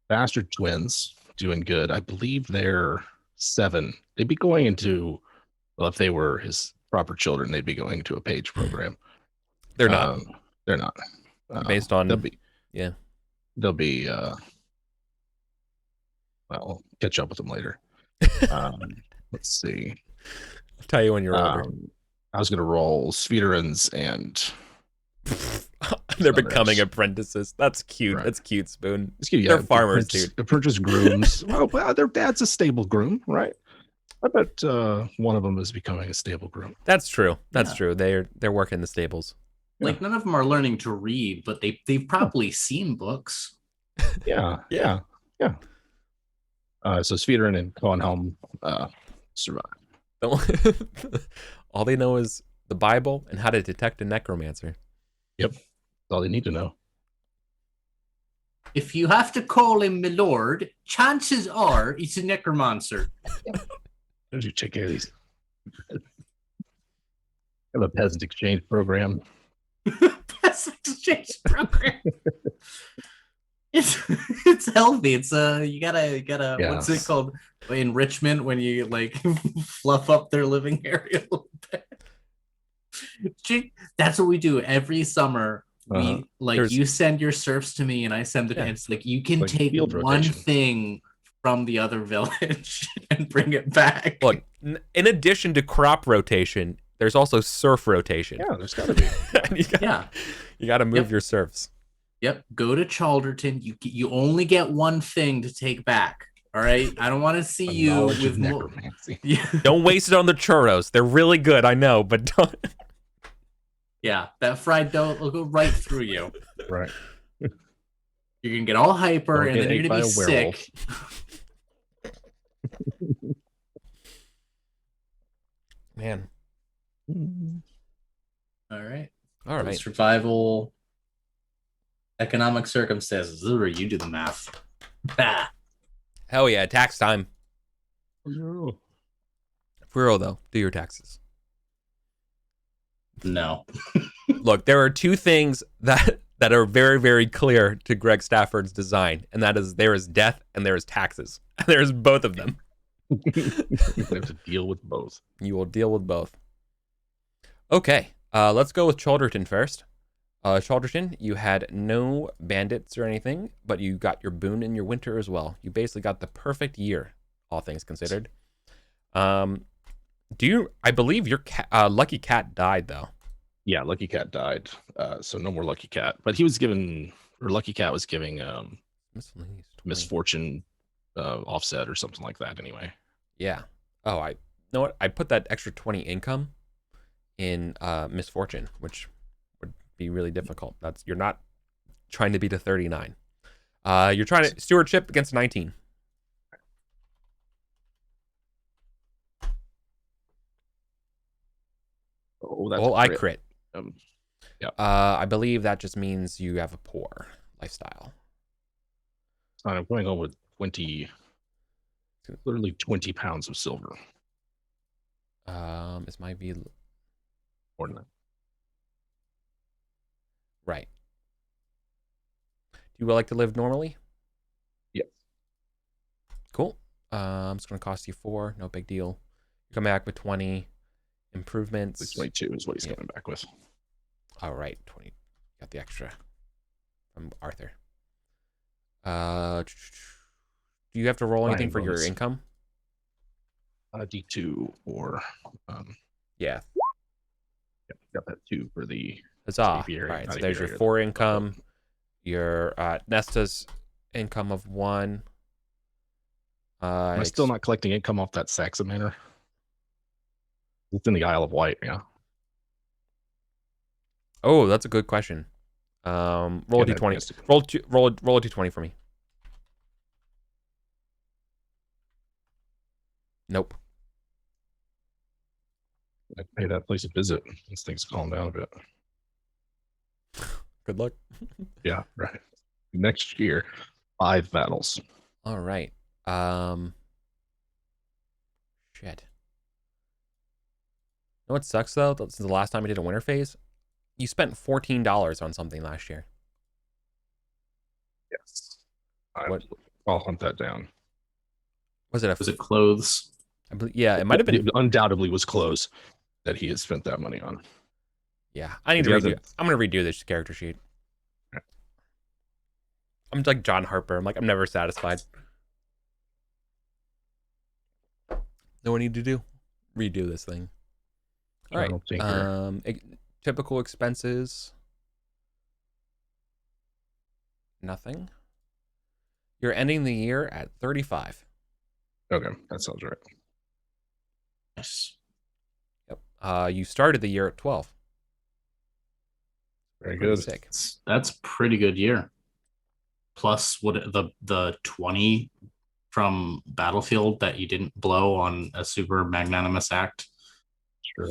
C: Bastard twins doing good. I believe they're 7. They'd be going into, well, if they were his proper children, they'd be going to a page program.
A: They're not.
C: They're not.
A: Based on
C: they'll be well, catch up with them later. Let's see.
A: I'll tell you when you're older.
C: I was gonna roll Svederans and
A: they're becoming apprentices. That's cute. Right. That's cute, Spoon.
C: It's cute, yeah.
A: They're farmers, dude.
C: Apprentice grooms. Well, their dad's a stable groom, right? I bet one of them is becoming a stable groom.
A: That's true. That's true. They're working the stables.
B: Like none of them are learning to read, but they've probably seen books.
C: Yeah. So Svederan and Cohenhelm survive.
A: All they know is the Bible and how to detect a necromancer.
C: Yep. That's all they need to know.
B: If you have to call him my lord, chances are he's a necromancer.
C: How did you take care of these? Have a peasant exchange program.
B: Peasant exchange program. It's healthy. It's you gotta what's it called? Enrichment, when you like fluff up their living area a little bit. That's what we do every summer. We you send your serfs to me and I send it. It's like you can take one thing from the other village and bring it back.
A: Look, in addition to crop rotation, there's also serf rotation.
C: Yeah, there's gotta be.
A: You gotta move your serfs.
B: Yep. Go to Chalderton. You only get one thing to take back. All right. I don't want to see you with necromancy.
A: Don't waste it on the churros. They're really good, I know, but don't.
B: Yeah, that fried dough will go right through you.
C: Right.
B: You're gonna get all hyper, and then you're gonna be sick.
A: Man.
B: All right.
A: Survival.
B: Economic circumstances. You do the math. Ah.
A: Hell yeah, tax time.
C: No.
A: For real though, do your taxes.
B: No.
A: Look, there are two things that are very, very clear to Greg Stafford's design, and that is there is death and there is taxes. There's both of them.
C: You have to deal with both.
A: You will deal with both. Okay, let's go with Chalderton first. Chalderton, you had no bandits or anything, but you got your boon in your winter as well. You basically got the perfect year, all things considered. I believe your Lucky Cat died though.
C: Yeah, Lucky Cat died. So no more Lucky Cat. But he was given, or Lucky Cat was giving misfortune offset or something like that anyway.
A: Yeah. Oh, you know what? I put that extra 20 income in misfortune, which would be really difficult. You're not trying to beat a 39. You're trying to stewardship against 19.
C: Oh, that's
A: I crit.
C: Yeah.
A: I believe that just means you have a poor lifestyle.
C: I'm going home with 20, literally 20 pounds of silver.
A: This might be
C: more than that.
A: Right. Do you like to live normally?
C: Yes.
A: Cool. It's going to cost you 4. No big deal. You come back with 20 improvements.
C: 22 is what he's coming back with.
A: All right, 20. Got the extra from Arthur. Do you have to roll anything for your income?
C: D2 or
A: yeah.
C: Yep, got that 2 for the
A: Huzzah. All right, so there's your 4 income. Your Nesta's income of 1.
C: Am I still not collecting income off that Saxon Manor? It's in the Isle of Wight, yeah.
A: Oh, that's a good question. Roll a d20. Roll a d20 for me. Nope.
C: I pay that place a visit. These things calm down a bit.
A: Good luck.
C: Yeah, right. Next year, 5 battles.
A: All right. Shit. You know what sucks though? Since the last time I did a winter phase, you spent $14 on something last year.
C: Yes. I'll hunt that down.
A: Was it
B: clothes?
A: I believe, yeah, it might have been.
C: It undoubtedly was clothes that he had spent that money on.
A: Yeah, I need to redo. I'm gonna redo this character sheet.
C: Okay.
A: I'm like John Harper. I'm never satisfied. No, what I need to do? Redo this thing. All right. Typical expenses. Nothing. You're ending the year at 35.
C: Okay, that sounds right.
B: Yes.
A: Yep. You started the year at 12.
C: Very good.
B: Sick. That's pretty good year. Plus, what the 20 from Battlefield that you didn't blow on a super magnanimous act.
C: Sure.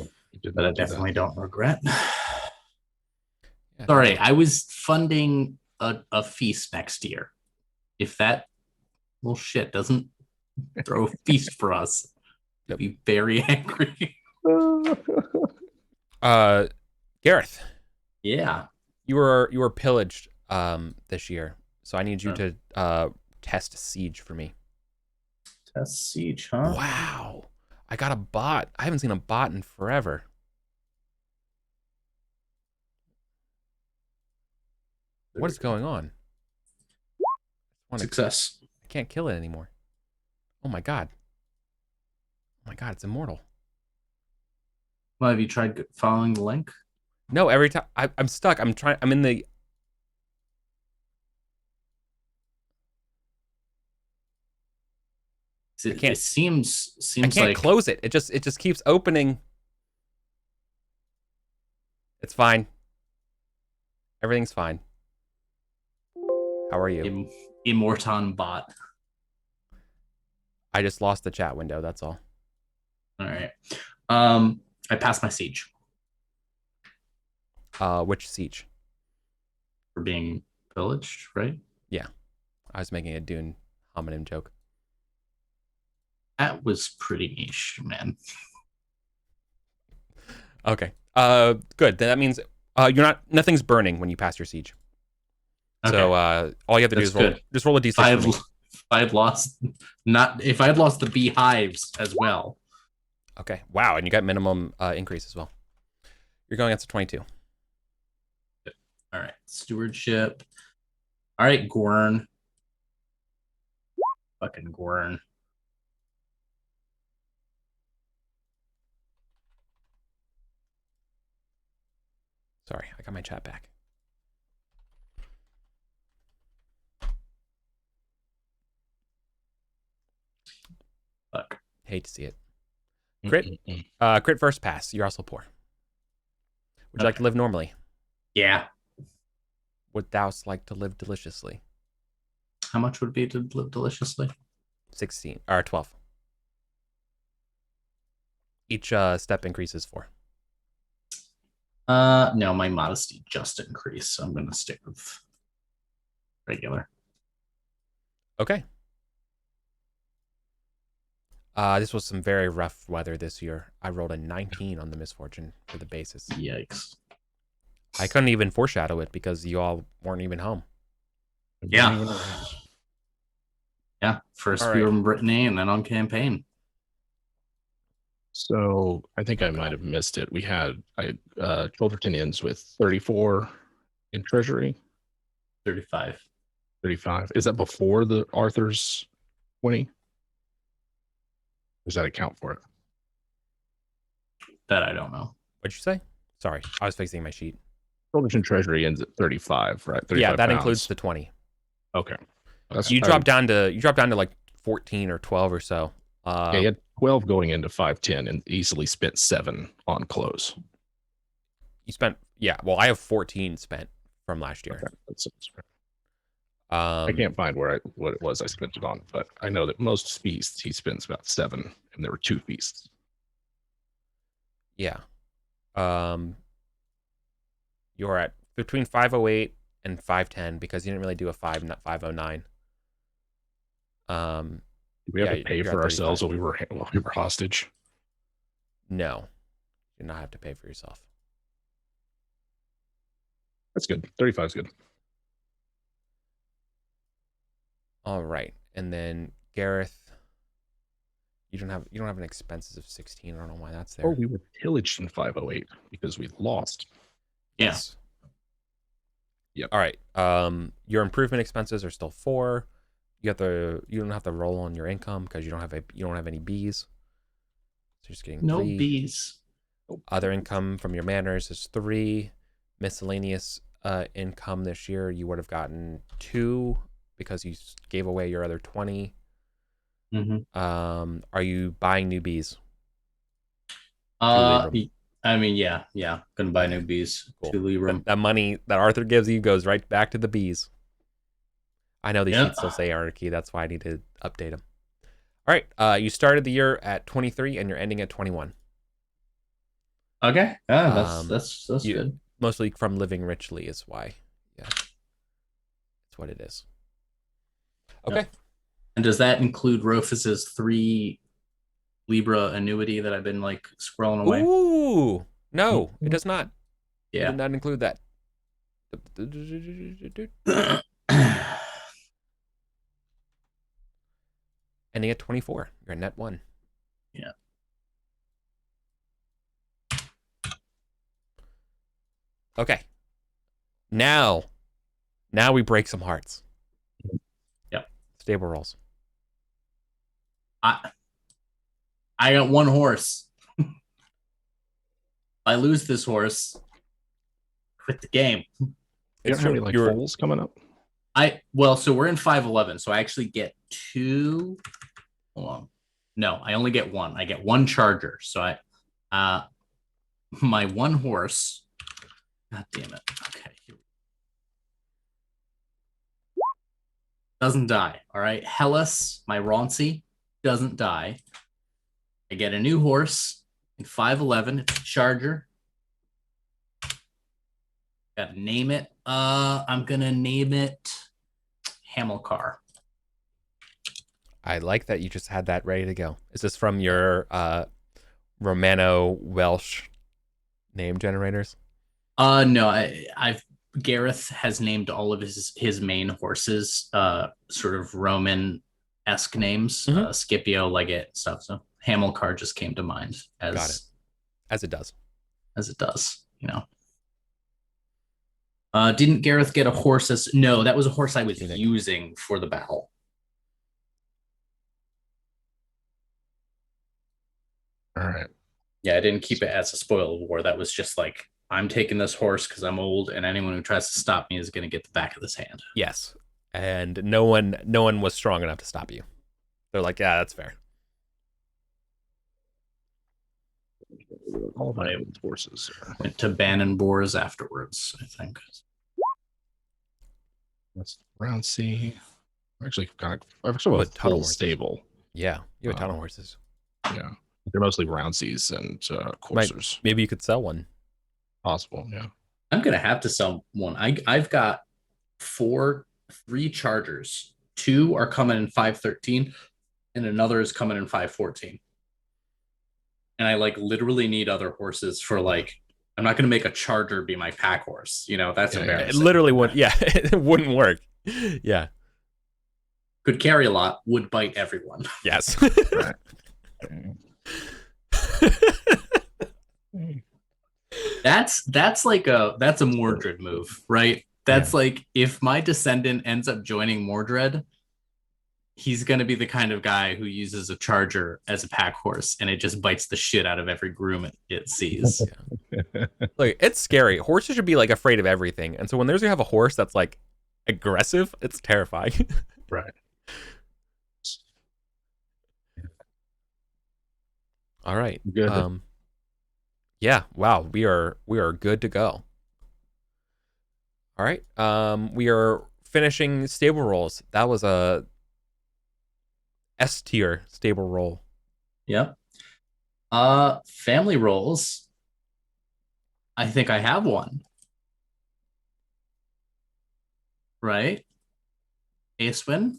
B: But I definitely don't regret.
A: Yeah,
B: Sorry, I was funding a feast next year. If that little shit doesn't throw a feast for us, I'd be very angry.
A: Gareth,
B: Yeah.
A: you were pillaged this year, so I need you to test siege for me.
B: Test siege, huh?
A: Wow, I got a bot. I haven't seen a bot in forever. What is going on?
B: Success.
A: I can't kill it anymore. Oh my god. Oh my god, it's immortal.
B: Well, have you tried following the link?
A: No, every time I'm stuck. I'm in the.
B: It seems
A: I can't
B: like
A: close it. It just keeps opening. It's fine. Everything's fine. How are you?
B: Immorton bot.
A: I just lost the chat window. That's all.
B: All right. I passed my siege
A: Which siege?
B: for being pillaged, right?
A: Yeah, I was making a Dune homonym joke.
B: That was pretty niche, man.
A: Okay. Good. That means nothing's burning when you pass your siege. Okay. So all you have to do is roll a d6.
B: If I had lost the beehives as well.
A: Okay. Wow, and you got minimum increase as well. You're going against a 22.
B: All right. Stewardship. All right, Gorn. Fucking Gorn.
A: Sorry, I got my chat back.
B: Fuck.
A: Hate to see it. Crit. Crit first pass. You're also poor. Would you like to live normally?
B: Yeah.
A: Would thou like to live deliciously?
B: How much would it be to live deliciously?
A: 16 or 12. Each step increases 4.
B: No, my modesty just increased, so I'm gonna stick with regular.
A: Okay. This was some very rough weather this year. I rolled a 19 on the misfortune for the basis.
B: Yikes.
A: I couldn't even foreshadow it because you all weren't even home.
B: Yeah. Yeah. First we were in Brittany and then on campaign.
C: So I think I might have missed it. We had Childerton ends with 34 in treasury.
B: 35.
C: 35. Is that before the Arthur's 20? Does that account for it?
B: That I don't know.
A: What'd you say? Sorry, I was fixing my sheet.
C: Childerton treasury ends at 35, right? 35
A: yeah, that
C: pounds.
A: includes the 20.
C: Okay.
A: You drop down to like 14 or 12 or so.
C: Yeah, you had 12 going into 510 and easily spent 7 on close.
A: You spent, yeah. Well, I have 14 spent from last year.
C: Okay, that's I can't find what it was I spent it on, but I know that most feasts he spends about 7, and there were 2 feasts.
A: Yeah. You're at between 508 and 510 because you didn't really do a 509.
C: Did we have to pay for ourselves while we were hostage?
A: No, you did not have to pay for yourself.
C: That's good. 35 is good.
A: All right, and then Gareth, you don't have an expenses of 16. I don't know why that's there.
C: Oh, we were pillaged in 508 because we lost.
A: Yes.
C: Yep.
A: All right. Your improvement expenses are still 4. You don't have to roll on your income because you don't have any bees. So you're just getting
B: no
A: 3.
B: bees.
A: Other income from your manors is 3. Miscellaneous income this year you would have gotten 2 because you gave away your other 20.
B: Mm-hmm.
A: Are you buying new bees?
B: I mean, yeah, gonna buy new bees.
A: Cool.
B: 2 Libram.
A: That money that Arthur gives you goes right back to the bees. I know these sheets still say anarchy. That's why I need to update them. All right. You started the year at 23 and you're ending at 21.
B: Okay. Yeah, that's good.
A: Mostly from living richly is why. Yeah. That's what it is. Okay.
B: Yep. And does that include Rufus's 3 Libra annuity that I've been like scrolling away?
A: Ooh, no, it does not. It
B: Yeah.
A: did not include that. Ending at 24. You're a net 1.
B: Yeah.
A: Okay. Now we break some hearts.
B: Yep.
A: Stable rolls.
B: I got 1 horse. If I lose this horse, quit the game.
C: You don't have any like foals coming up?
B: So we're in 511, so I actually get 2. Hold on. No, I only get 1. I get 1 charger. So my 1 horse. God damn it. Okay. Doesn't die. All right. Hellas, my Roncy, doesn't die. I get a new horse in 511. It's a charger. Gotta name it. I'm gonna name it Hamilcar.
A: I like that you just had that ready to go. Is this from your Romano-Welsh name generators?
B: No, I've Gareth has named all of his main horses sort of Roman-esque names, Scipio, Legate, stuff. So Hamilcar just came to mind
A: Got it. As it does.
B: As it does, you know. Didn't Gareth get a horse no, that was a horse I was using for the battle.
C: All right.
B: Yeah, I didn't keep it as a spoil of war. That was just like, I'm taking this horse because I'm old, and anyone who tries to stop me is going to get the back of this hand.
A: Yes, and no one was strong enough to stop you. They're like, yeah, that's fair.
C: All my old horses
B: went to Bannon Boars afterwards, I think.
C: That's round C. I've actually got a full stable.
A: Yeah, you have a ton of horses.
C: Yeah, they're mostly round C's and coursers.
A: Maybe you could sell one.
C: Possible, yeah.
B: I'm gonna have to sell one. I've got 3 chargers. 2 are coming in 513, and another is coming in 514. And I like literally need other horses for like. I'm not gonna make a charger be my pack horse. You know, that's embarrassing.
A: It literally wouldn't. Yeah, it wouldn't work. Yeah.
B: Could carry a lot. Would bite everyone.
A: Yes.
B: That's a Mordred move, right? That's like, if my descendant ends up joining Mordred, he's going to be the kind of guy who uses a charger as a pack horse, and it just bites the shit out of every groom it sees.
A: Look, it's scary. Horses should be like afraid of everything, and so when you have a horse that's like aggressive, it's terrifying.
C: Right.
A: All right.
C: Good.
A: Yeah. Wow. We are good to go. All right. We are finishing stable rolls. That was a S tier stable roll.
B: Yep. Family rolls. I think I have one. Right? Aeswin?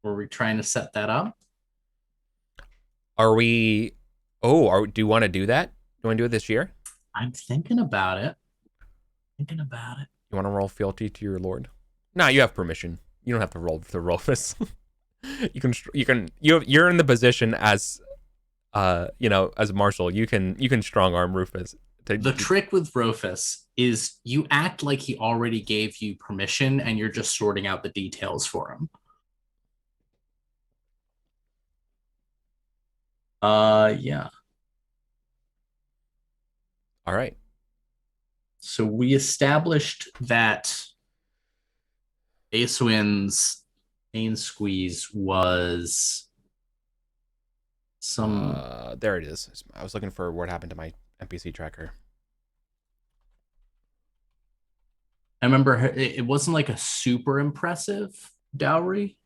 B: Were we trying to set that up?
A: Are we? Oh, do you want to do that? Do you want to do it this year?
B: I'm thinking about it. You
A: want to roll fealty to your lord? Nah, you have permission. You don't have to roll for Rufus. You're in the position as, as Marshal. You can strong arm Rufus.
B: The trick with Rufus is you act like he already gave you permission, and you're just sorting out the details for him. Yeah.
A: All right.
B: So we established that Aeswin's main squeeze was some.
A: There it is. I was looking for what happened to my NPC tracker.
B: I remember it wasn't like a super impressive dowry,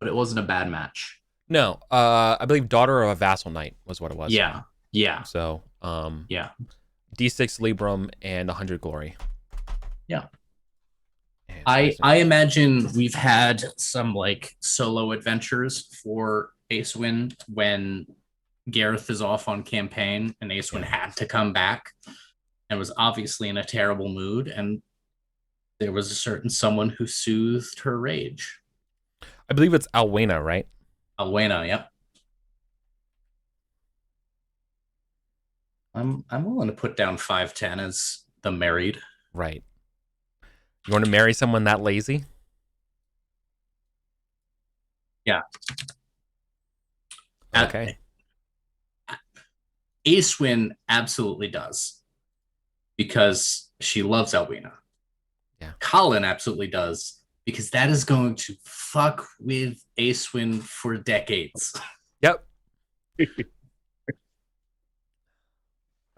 B: but it wasn't a bad match.
A: No, I believe Daughter of a Vassal Knight was what it was.
B: Yeah.
A: So,
B: yeah.
A: D6 Librum and 100 glory.
B: Yeah.
A: And
B: I imagine we've had some like solo adventures for Acewin when Gareth is off on campaign and Acewin had to come back and was obviously in a terrible mood, and there was a certain someone who soothed her rage.
A: I believe it's Alwena, right?
B: Alwena, yep. I'm willing to put down 5'10" as the married.
A: Right. You want to marry someone that lazy?
B: Yeah.
A: Okay.
B: Acewin absolutely does, because she loves Alwena.
A: Yeah.
B: Colin absolutely does, because that is going to fuck with Acewin for decades.
A: Yep.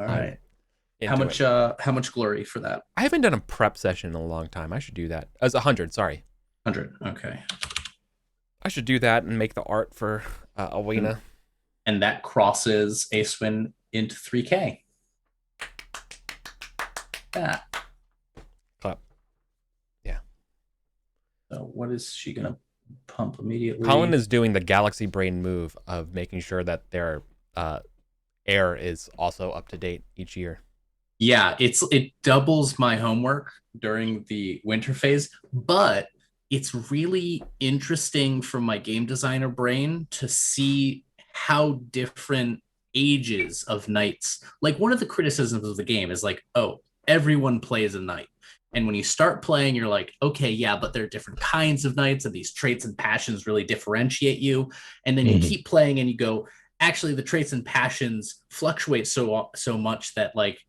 B: All right. How much glory for that?
A: I haven't done a prep session in a long time. I should do that. As 100, sorry.
B: 100. Okay.
A: I should do that and make the art for Alwena.
B: And that crosses Acewin into 3K. Yeah.
A: Clap. Yeah.
B: So what is she gonna pump immediately?
A: Colin is doing the galaxy brain move of making sure that their air is also up to date each year.
B: Yeah, it doubles my homework during the winter phase, but it's really interesting from my game designer brain to see how different ages of knights. Like, one of the criticisms of the game is like, oh, everyone plays a knight. And when you start playing, you're like, okay, yeah, but there are different kinds of knights, and these traits and passions really differentiate you. And then you keep playing and you go, actually, the traits and passions fluctuate so much that like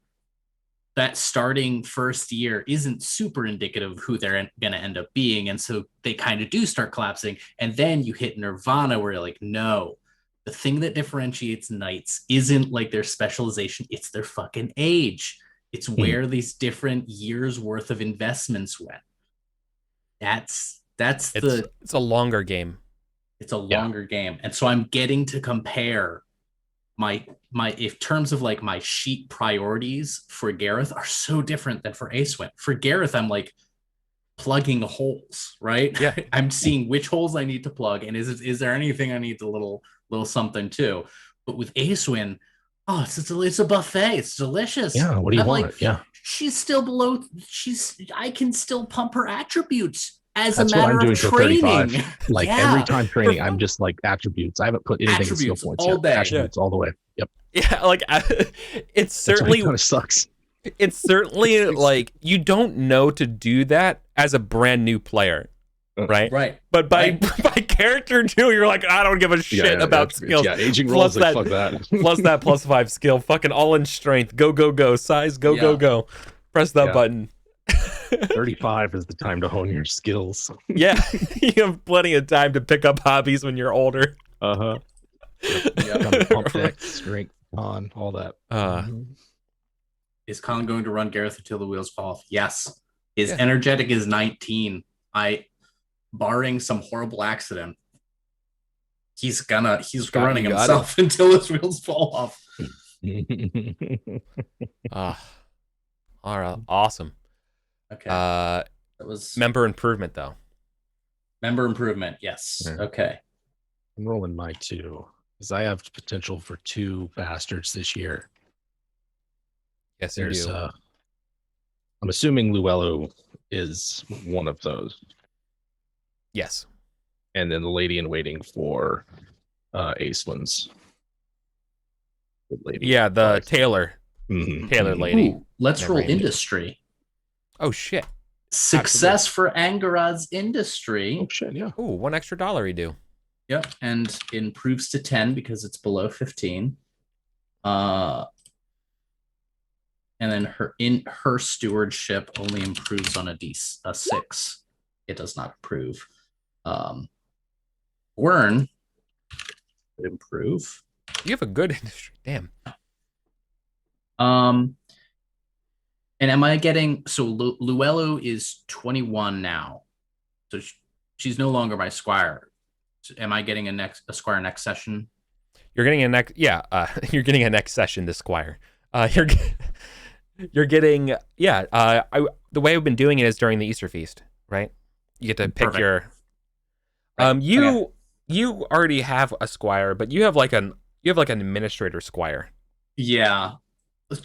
B: that starting first year isn't super indicative of who they're going to end up being. And so they kind of do start collapsing. And then you hit nirvana where you're like, no, the thing that differentiates knights isn't like their specialization. It's their fucking age. It's where these different years worth of investments went. It's a
A: longer game.
B: It's a longer game. And so I'm getting to compare my if terms of like my sheet priorities for Gareth are so different than for Acewin. For Gareth, I'm like plugging holes, right?
A: Yeah.
B: I'm seeing which holes I need to plug, and is there anything I need a little something too. But with Acewin, oh, it's a buffet. It's delicious.
C: Yeah, what do you want?
B: Like, yeah. She's still below. I can still pump her attributes.
C: That's what I'm doing for 35. Like every time training, I'm just like attributes. I haven't put anything in skill points
B: all
C: yet.
B: day.
C: Attributes all the way. Yep.
A: Yeah, like it's certainly
C: kind of sucks.
A: It's certainly like you don't know to do that as a brand new player, right?
B: Right.
A: But by character 2, you're like, I don't give a shit about skills.
C: Yeah, aging rolls like fuck that.
A: Plus that +5 skill, fucking all in strength. Go. Size, go. Press that button.
C: 35 is the time to hone your skills.
A: Yeah, you have plenty of time to pick up hobbies when you're older.
C: Yep. Pump deck, strength, con, all that.
B: Is Colin going to run Gareth until the wheels fall off? Yes. His energetic is 19. Barring some horrible accident, he's running himself until his wheels fall off.
A: All right, awesome.
B: Okay. That was
A: member improvement, though.
B: Member improvement, yes. Okay.
C: I'm rolling my 2 because I have potential for 2 bastards this year.
A: Yes, you do.
C: I'm assuming Luello is one of those.
A: Yes.
C: And then the lady in waiting for Acewin's.
A: Yeah, the Taylor. Taylor lady.
B: Ooh, let's roll industry.
A: Oh, shit.
B: Success for Angarad's industry.
C: Oh, shit, yeah.
A: Ooh, $1 extra you do.
B: Yep, and improves to 10 because it's below 15. And then her stewardship only improves on a 6. It does not improve. Wern improve.
A: You have a good industry. Damn.
B: And am I getting Luello is 21 now, so she's no longer my squire. So am I getting a squire next session?
A: You're getting a next, you're getting a next session to squire. You're getting, the way I've been doing it is during the Easter feast. right? You get to pick
B: Perfect.
A: your.
B: Right.
A: You already have a squire, but you have like an administrator squire.
B: Yeah.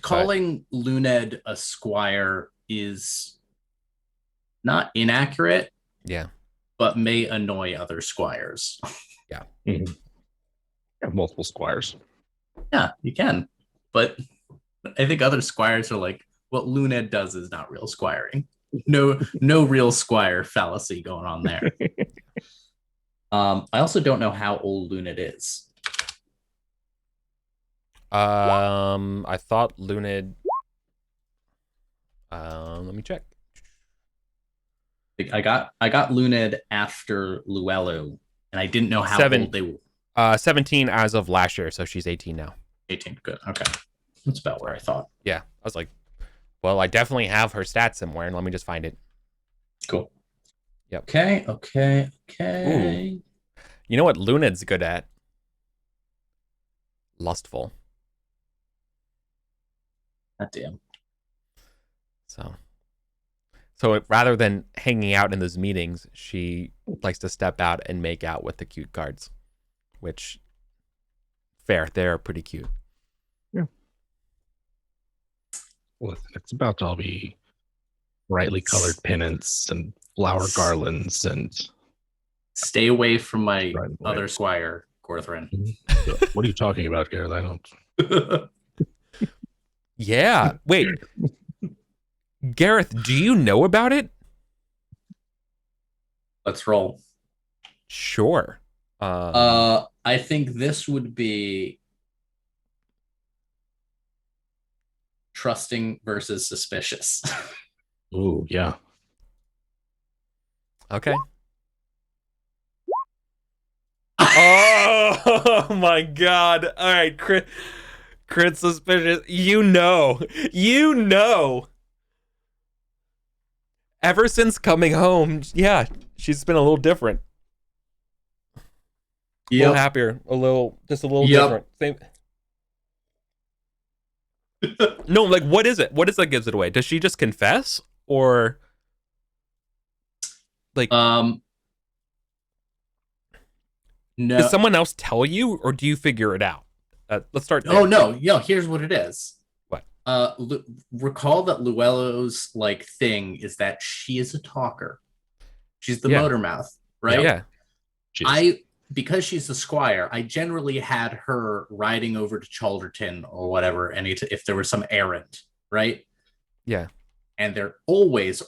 B: Calling Luned a squire is not inaccurate,
A: Yeah.
B: but may annoy other squires.
A: Yeah.
C: Mm-hmm. Have multiple squires.
B: Yeah, you can. But I think other squires are like, what Luned does is not real squiring. No real squire fallacy going on there. I also don't know how old Luned is.
A: I thought Lunid. Let me check.
B: I got Luned after Luello, and I didn't know how old they were.
A: 17 as of last year, so she's 18 now.
B: 18. Good. Okay. That's about where I thought.
A: Yeah. I was like, well, I definitely have her stats somewhere, and let me just find it.
B: Cool.
A: Yep.
B: Okay.
A: Ooh. You know what Lunid's good at? Lustful.
B: God damn.
A: So rather than hanging out in those meetings, she likes to step out and make out with the cute guards, which, fair, they're pretty cute.
C: Yeah. Well, it's about to all be brightly colored pennants and flower garlands and.
B: Stay away from my other squire, Gorthrin.
C: What are you talking about, Gareth? I don't.
A: Yeah. Wait. Gareth, do you know about it?
B: Let's roll.
A: Sure.
B: I think this would be trusting versus suspicious.
C: Ooh, yeah.
A: Okay. Oh my god. All right, crit suspicious. You know. Ever since coming home, yeah, she's been a little different. A little happier, just a little different. Same. No, like, what is it? What is that gives it away? Does she just confess, or like?
B: No.
A: Does someone else tell you, or do you figure it out? Let's start there.
B: Oh no, here's what it is.
A: What?
B: Recall that Luello's like thing is that she is a talker. She's the motor mouth, right?
A: Yeah.
B: Because she's a squire, I generally had her riding over to Chalderton or whatever, if there was some errand, right?
A: Yeah.
B: And they're always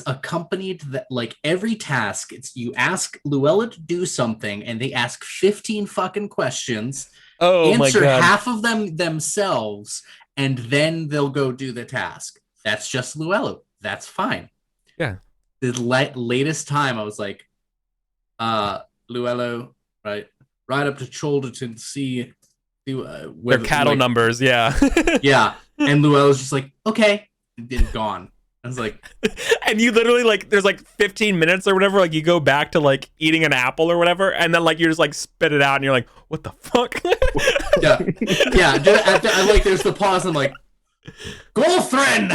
B: accompanied that, like, every task, it's you ask Luella to do something and they ask 15 fucking questions, answer half of them themselves, and then they'll go do the task. That's just Luella. That's fine.
A: Yeah.
B: The latest time I was like, Luella, right up to Chalderton, see
A: their cattle numbers, yeah.
B: Yeah. And Luella's just like, okay. Then gone. I was like,
A: and you literally, like, there's like 15 minutes or whatever, like you go back to like eating an apple or whatever, and then like you just like spit it out and you're like, what the fuck?
B: yeah. I like, there's the pause. I'm like, Golthrin.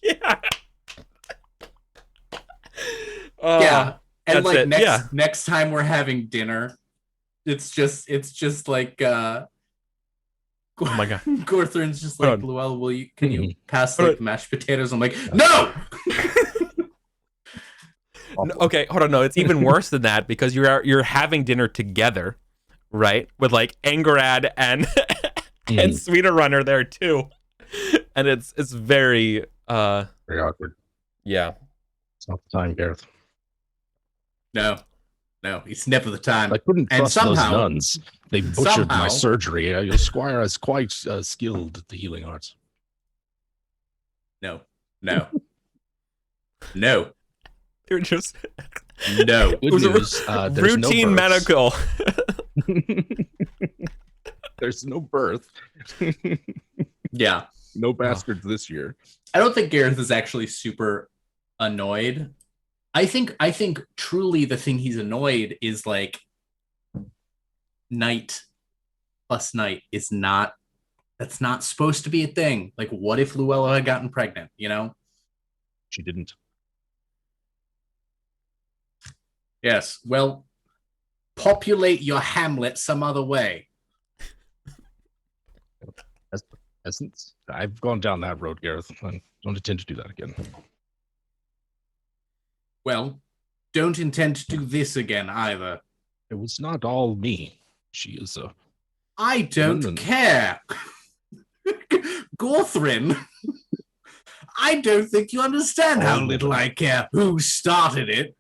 A: Yeah.
B: Yeah. And like next time we're having dinner, it's just like
A: oh my god.
B: Gorthrin's just like, Luella, can you pass like mashed potatoes? I'm like, no.
A: Okay, hold on. No, it's even worse than that, because you're having dinner together, right? With like Angerad and and Sweeter Runner there too, and it's very
C: awkward.
A: Yeah,
C: it's not the time, Gareth.
B: No, it's never the time.
C: I couldn't trust those nuns. They butchered my surgery. Your squire is quite skilled at the healing arts.
B: No.
A: You're just
B: no.
A: It was news, routine medical.
C: There's no birth.
B: Yeah.
C: No bastards this year.
B: I don't think Gareth is actually super annoyed. I think truly the thing he's annoyed is like night plus night is that's not supposed to be a thing. Like, what if Luella had gotten pregnant, you know?
C: She didn't.
B: Yes. Well, populate your hamlet some other way.
C: As peasants, I've gone down that road, Gareth. I don't intend to do that again.
B: Well, don't intend to do this again either.
C: It was not all me. She is a...
B: I don't care. Gorthrin, I don't think you understand how little I care who started it.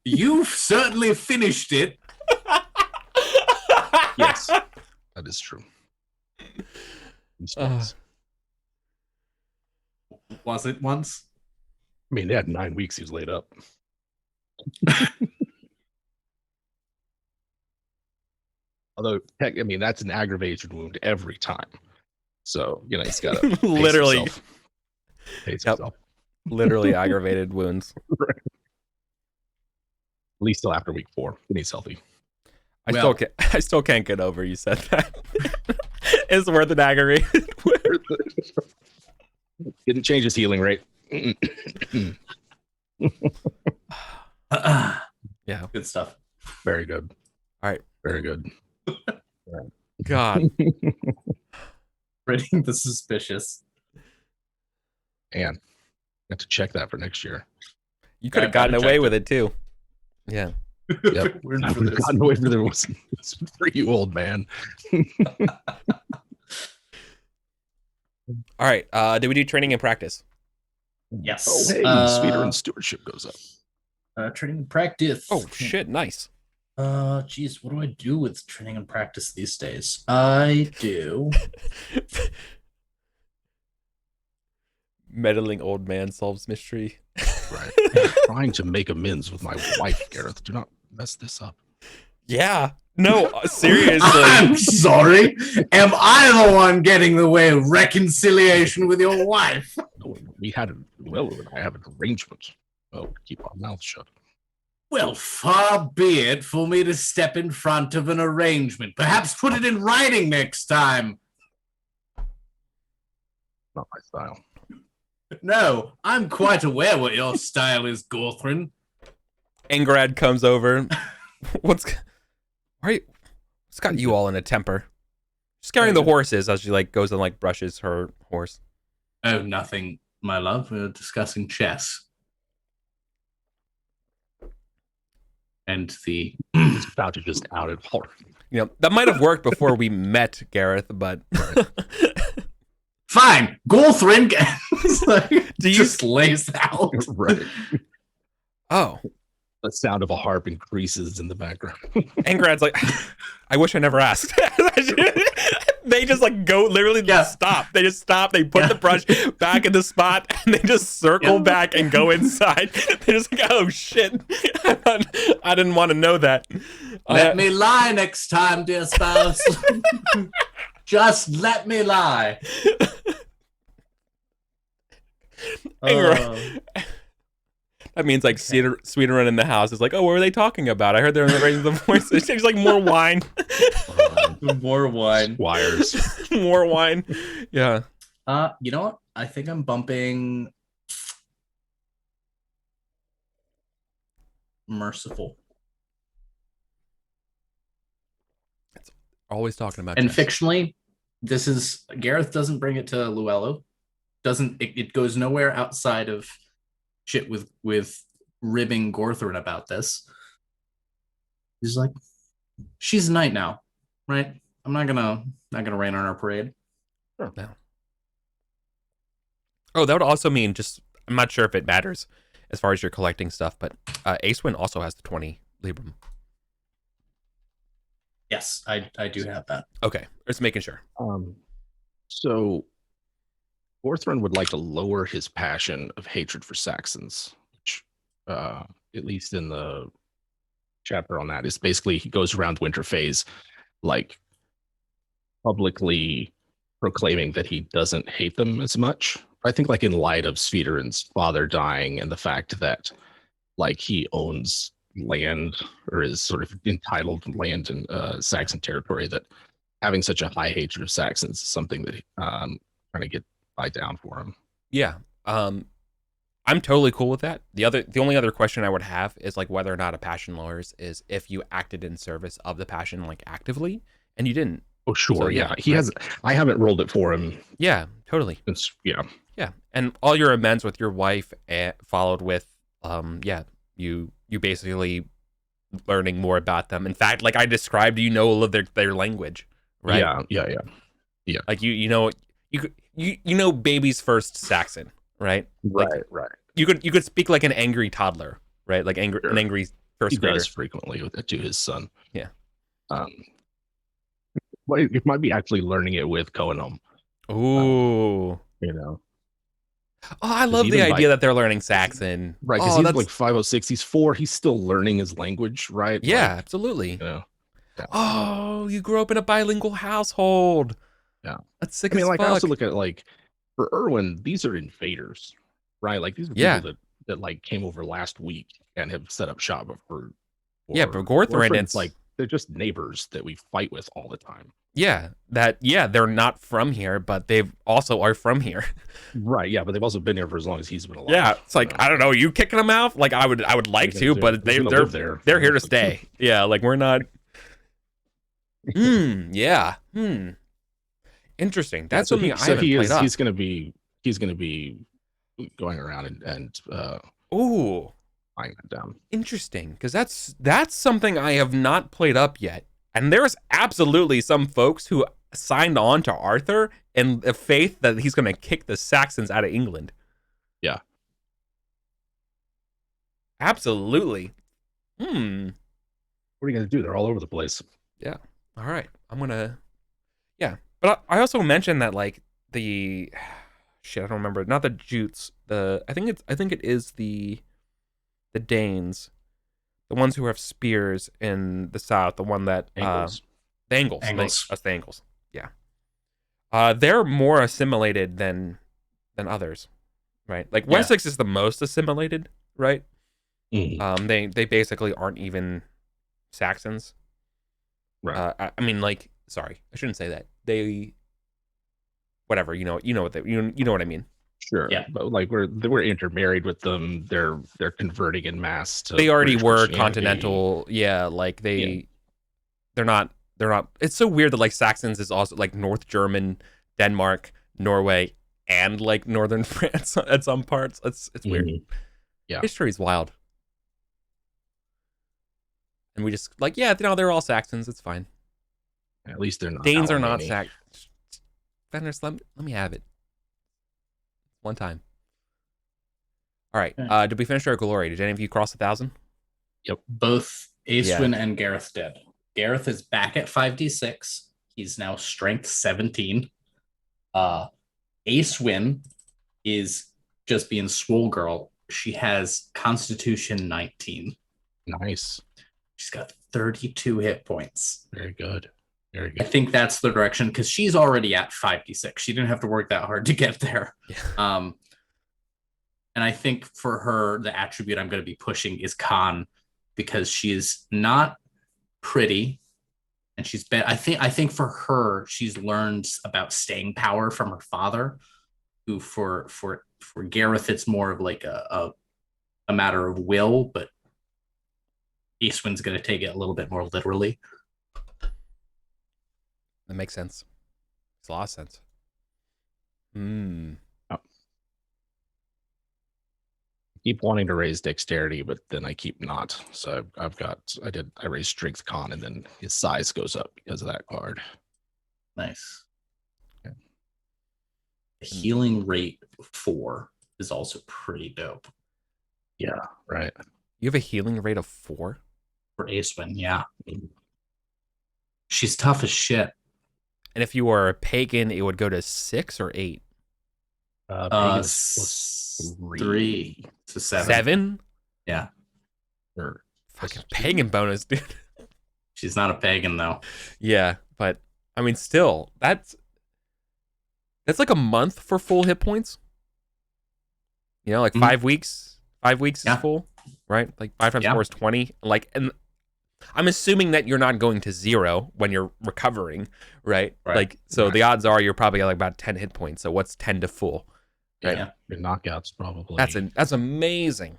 B: You've certainly finished it.
C: Yes, that is true.
B: Was it once?
C: I mean, they had 9 weeks he was laid up. Although, I mean, that's an aggravated wound every time. So, you know, he's got to
A: literally
C: pace himself.
A: Literally aggravated wounds.
C: Right. At least till after week 4, when he's healthy.
A: I still can't get over you said that. It's worth an aggravated wound.
C: Didn't change his healing rate.
A: Yeah.
B: Good stuff.
C: Very good.
A: All right.
C: Very good.
A: God.
B: Ridding the suspicious.
C: And have to check that for next year.
A: You could have gotten away with it too. Yeah.
C: Yep. We've gotten away with it. It's for you, old man.
A: All right. Did we do training and practice?
B: Yes.
C: Oh, hey, Speeder and stewardship goes up.
B: Training and practice.
A: Oh shit! Nice.
B: Geez, what do I do with training and practice these days? I do.
A: Meddling old man solves mystery.
C: Right. I'm trying to make amends with my wife, Gareth. Do not mess this up.
A: Yeah. No, seriously.
B: I'm sorry. Am I the one getting the way of reconciliation with your wife?
C: No, we had I have an arrangement. Oh, keep our mouths shut.
B: Well, far be it for me to step in front of an arrangement. Perhaps put it in writing next time.
C: Not my style.
B: No, I'm quite aware what your style is, Gorthrin.
A: Ingrad comes over. What's got you all in a temper? Scaring the horses as she goes and brushes her horse.
B: Oh, nothing, my love. We're discussing chess. And the
C: it's about to just out of horror.
A: You know, that might have worked before we met, Gareth, but
B: fine. Gorthrin just lays out.
C: Right.
A: Oh.
C: The sound of a harp increases in the background.
A: Ingrad's like, I wish I never asked. They just go literally just stop. They just stop. They put the brush back in the spot and they just circle back and go inside. They're just oh shit. I didn't want to know that.
B: Let me lie next time, dear spouse. Just let me lie.
A: That means Sweeterun in the house is oh, what were they talking about? I heard they're raising the voices. She's more wine.
B: More wine.
C: Wires.
A: More wine. Yeah.
B: You know what? I think I'm bumping Merciful.
A: It's always talking about
B: and
A: chess.
B: Fictionally, this is Gareth doesn't bring it to Luello. It goes nowhere outside of shit with ribbing Gorthrin about this. He's like, she's a knight now, right? I'm not gonna rain on our parade.
A: Sure. No. Oh, that would also mean I'm not sure if it matters as far as you're collecting stuff, but Acewin also has the 20 Librum.
B: Yes, I do have that.
A: Okay, just making sure.
C: So Gorthrin would like to lower his passion of hatred for Saxons, which, at least in the chapter on that, is basically he goes around winter phase, publicly proclaiming that he doesn't hate them as much. I think in light of Svederin's father dying and the fact that he owns land or is sort of entitled to land in Saxon territory, that having such a high hatred of Saxons is something that trying to get down for him.
A: Yeah. I'm totally cool with that. The only other question I would have is like whether or not a passion lowers is if you acted in service of the passion like actively and you didn't.
C: Oh, sure.
A: So,
C: yeah.
A: yeah,
C: He
A: right.
C: has. I haven't rolled it for him.
A: Yeah, totally.
C: Yeah.
A: Yeah, and all your amends with your wife followed with, you basically learning more about them. In fact, like I described, you know all of their language, right?
C: Yeah.
A: Like you know you know baby's first Saxon, right? Like
C: Right.
A: you could speak like an angry toddler, right? Like
C: Sure.
A: an angry first
C: He
A: grader.
C: does frequently with it to his son.
A: Yeah.
C: But it might be actually learning it with Kohenum.
A: Ooh.
C: You know.
A: Oh, I love the idea that they're learning Saxon.
C: Right, because he's like 506. He's 4. He's still learning his language, right?
A: Yeah,
C: like,
A: absolutely.
C: You know. Yeah.
A: Oh, you grew up in a bilingual household.
C: Yeah.
A: That's sick.
C: I mean,
A: as
C: like
A: fuck.
C: I also look at like for Erwin, these are invaders, right? Like these are people that like came over last week and have set up shop for
A: but Gorthrin,
C: it's like they're just neighbors that we fight with all the time.
A: Yeah, they're not from here, but they also are from here.
C: Right, yeah, but they've also been here for as long as he's been alive.
A: Yeah, it's like, I don't know, you kicking them out? Like I would like to, but they're here to stay. Yeah, like we're not. Yeah. Interesting. That's something I haven't played up.
C: He's gonna be going around and
A: ooh,
C: buying that down.
A: Interesting, because that's something I have not played up yet. And there's absolutely some folks who signed on to Arthur in the faith that he's going to kick the Saxons out of England.
C: Yeah.
A: Absolutely. What
C: are you going to do? They're all over the place.
A: Yeah. All right. I'm going to... Yeah. But I also mentioned that, like, the... Shit, I don't remember. Not the Jutes. I think it is the Danes. The ones who have spears in the south, the one that
C: Angles.
A: The Angles. Us the Angles. Yeah. They're more assimilated than others, right? Like Wessex is the most assimilated, right? They basically aren't even Saxons.
C: Right.
A: I mean, like, sorry, I shouldn't say that. They, whatever, you know what I mean.
C: Sure. Yeah. But like we're intermarried with them. They're converting in mass to
A: they already were continental. Yeah, like they're not it's so weird that like Saxons is also like North German, Denmark, Norway, and like northern France at some parts. It's weird.
C: Yeah.
A: History is wild. And we just like, they're all Saxons, it's fine.
C: At least they're not.
A: Danes are not Saxons. Vendors, let me have it. One time. All right. Did we finish our glory? Did any of you cross 1,000?
B: Yep. Both Aeswin and Gareth did. Gareth is back at 5d6. He's now strength 17. Aeswin is just being swole girl. She has constitution 19.
C: Nice.
B: She's got 32 hit points.
C: Very good. Very good.
B: I think that's the direction because she's already at 5d6. She didn't have to work that hard to get there. Yeah. And I think for her, the attribute I'm going to be pushing is Con because she is not pretty. And she's been, I think for her, she's learned about staying power from her father, who for Gareth, it's more of like a matter of will, but Aeswin's going to take it a little bit more literally.
A: That makes sense. Makes a lot of sense.
C: I keep wanting to raise dexterity, but then I keep not. So I raised strength con, and then his size goes up because of that card.
B: Nice. Okay. Healing rate 4 is also pretty dope.
C: Yeah, right.
A: You have a healing rate of 4?
B: For Aeswin, yeah. She's tough as shit.
A: And if you were a pagan, it would go to 6 or 8?
C: Pagan plus 3
B: to 7.
A: 7?
B: Yeah.
C: Or
A: fucking pagan bonus, dude.
B: She's not a pagan though.
A: Yeah, but I mean, still, that's like a month for full hit points. You know, like 5 weeks. 5 weeks is full, right? Like 5 times 4 is 20. Like, and I'm assuming that you're not going to 0 when you're recovering, right? Like, so the odds are you're probably at like about 10 hit points. So what's 10 to full? Right.
B: Yeah.
C: Your knockouts probably.
A: That's amazing.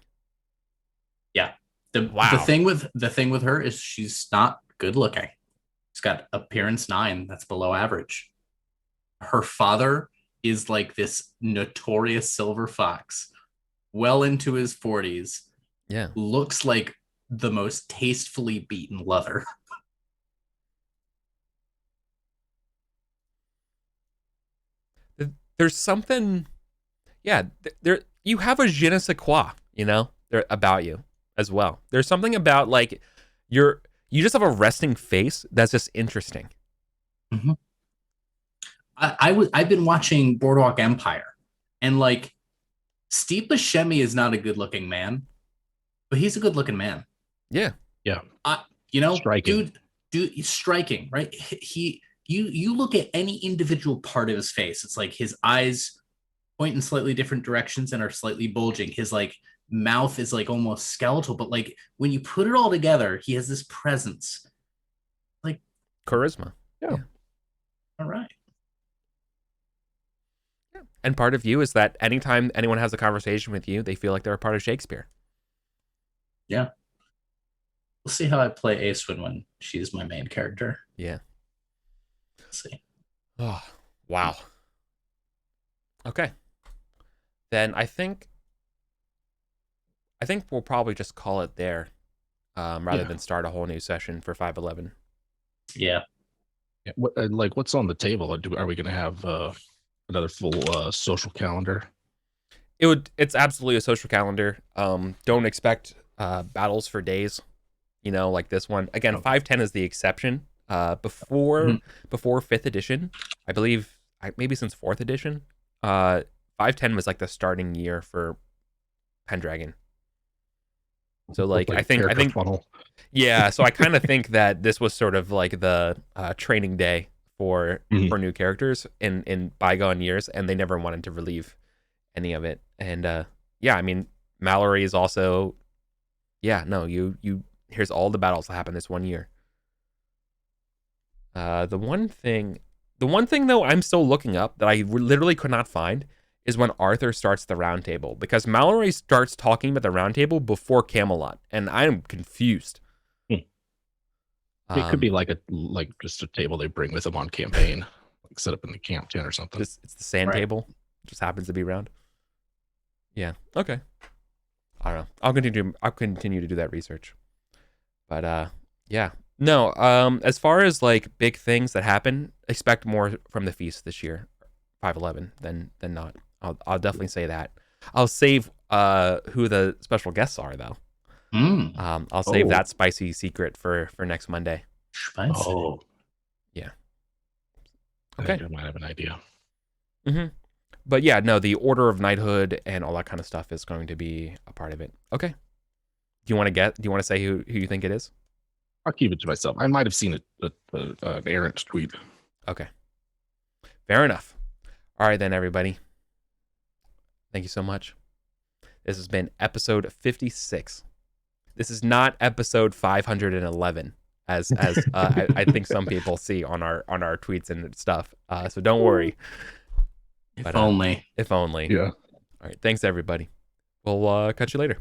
B: Yeah. The
A: Wow.
B: thing with her is she's not good looking. She's got appearance 9. That's below average. Her father is like this notorious silver fox, well into his 40s.
A: Yeah.
B: Looks like the most tastefully beaten leather.
A: There's something, yeah. There you have a je ne sais quoi, there about you as well. There's something about like you just have a resting face that's just interesting.
B: Mm-hmm. I've been watching Boardwalk Empire, and like Steve Buscemi is not a good looking man, but he's a good looking man.
A: Yeah.
C: Yeah.
B: Striking. Dude, he's striking, right? You look at any individual part of his face, it's like his eyes point in slightly different directions and are slightly bulging. His like mouth is like almost skeletal, but like when you put it all together, he has this presence. Like
A: charisma.
C: Yeah.
B: All right.
A: Yeah. And part of you is that anytime anyone has a conversation with you, they feel like they're a part of Shakespeare.
B: Yeah. We'll see how I play Aiswin when she's my main character.
A: Yeah.
B: Let's see.
A: Oh, wow. Okay. Then I think we'll probably just call it there, rather than start a whole new session for 511.
B: Yeah.
C: What's on the table? Are we going to have another full social calendar?
A: It's absolutely a social calendar. Don't expect battles for days, like this one. Again, 510 is the exception. Before 5th edition, I believe, maybe since 4th edition, 510 was like the starting year for Pendragon. So like I think
C: funnel.
A: Yeah, so I kind of think that this was sort of like the training day for new characters in bygone years, and they never wanted to relieve any of it. And yeah, I mean, Mallory is also, you here's all the battles that happened this one year. The one thing though I'm still looking up that I literally could not find is when Arthur starts the round table, because Mallory starts talking about the round table before Camelot, and I'm confused.
C: It could be like just a table they bring with them on campaign, like set up in the camp tent or something.
A: It's the sand table, just happens to be round. Yeah. Okay. I don't know. I'll continue to do that research. But yeah. No. As far as like big things that happen, expect more from the feast this year, 511 than not. I'll definitely say that. I'll save who the special guests are though. I'll save that spicy secret for next Monday.
B: Spicy.
C: Oh,
A: yeah.
C: Okay,
A: Okay.
C: I might have an idea.
A: But yeah, no, the order of knighthood and all that kind of stuff is going to be a part of it. Okay. Do you want to say who you think it is?
C: I'll keep it to myself. I might have seen an errant tweet.
A: Okay. Fair enough. All right then, everybody. Thank you so much. This has been episode 56. This is not episode 511, as I think some people see on our tweets and stuff. So don't worry.
B: If only.
A: If only.
C: Yeah.
A: All right. Thanks, everybody. We'll catch you later.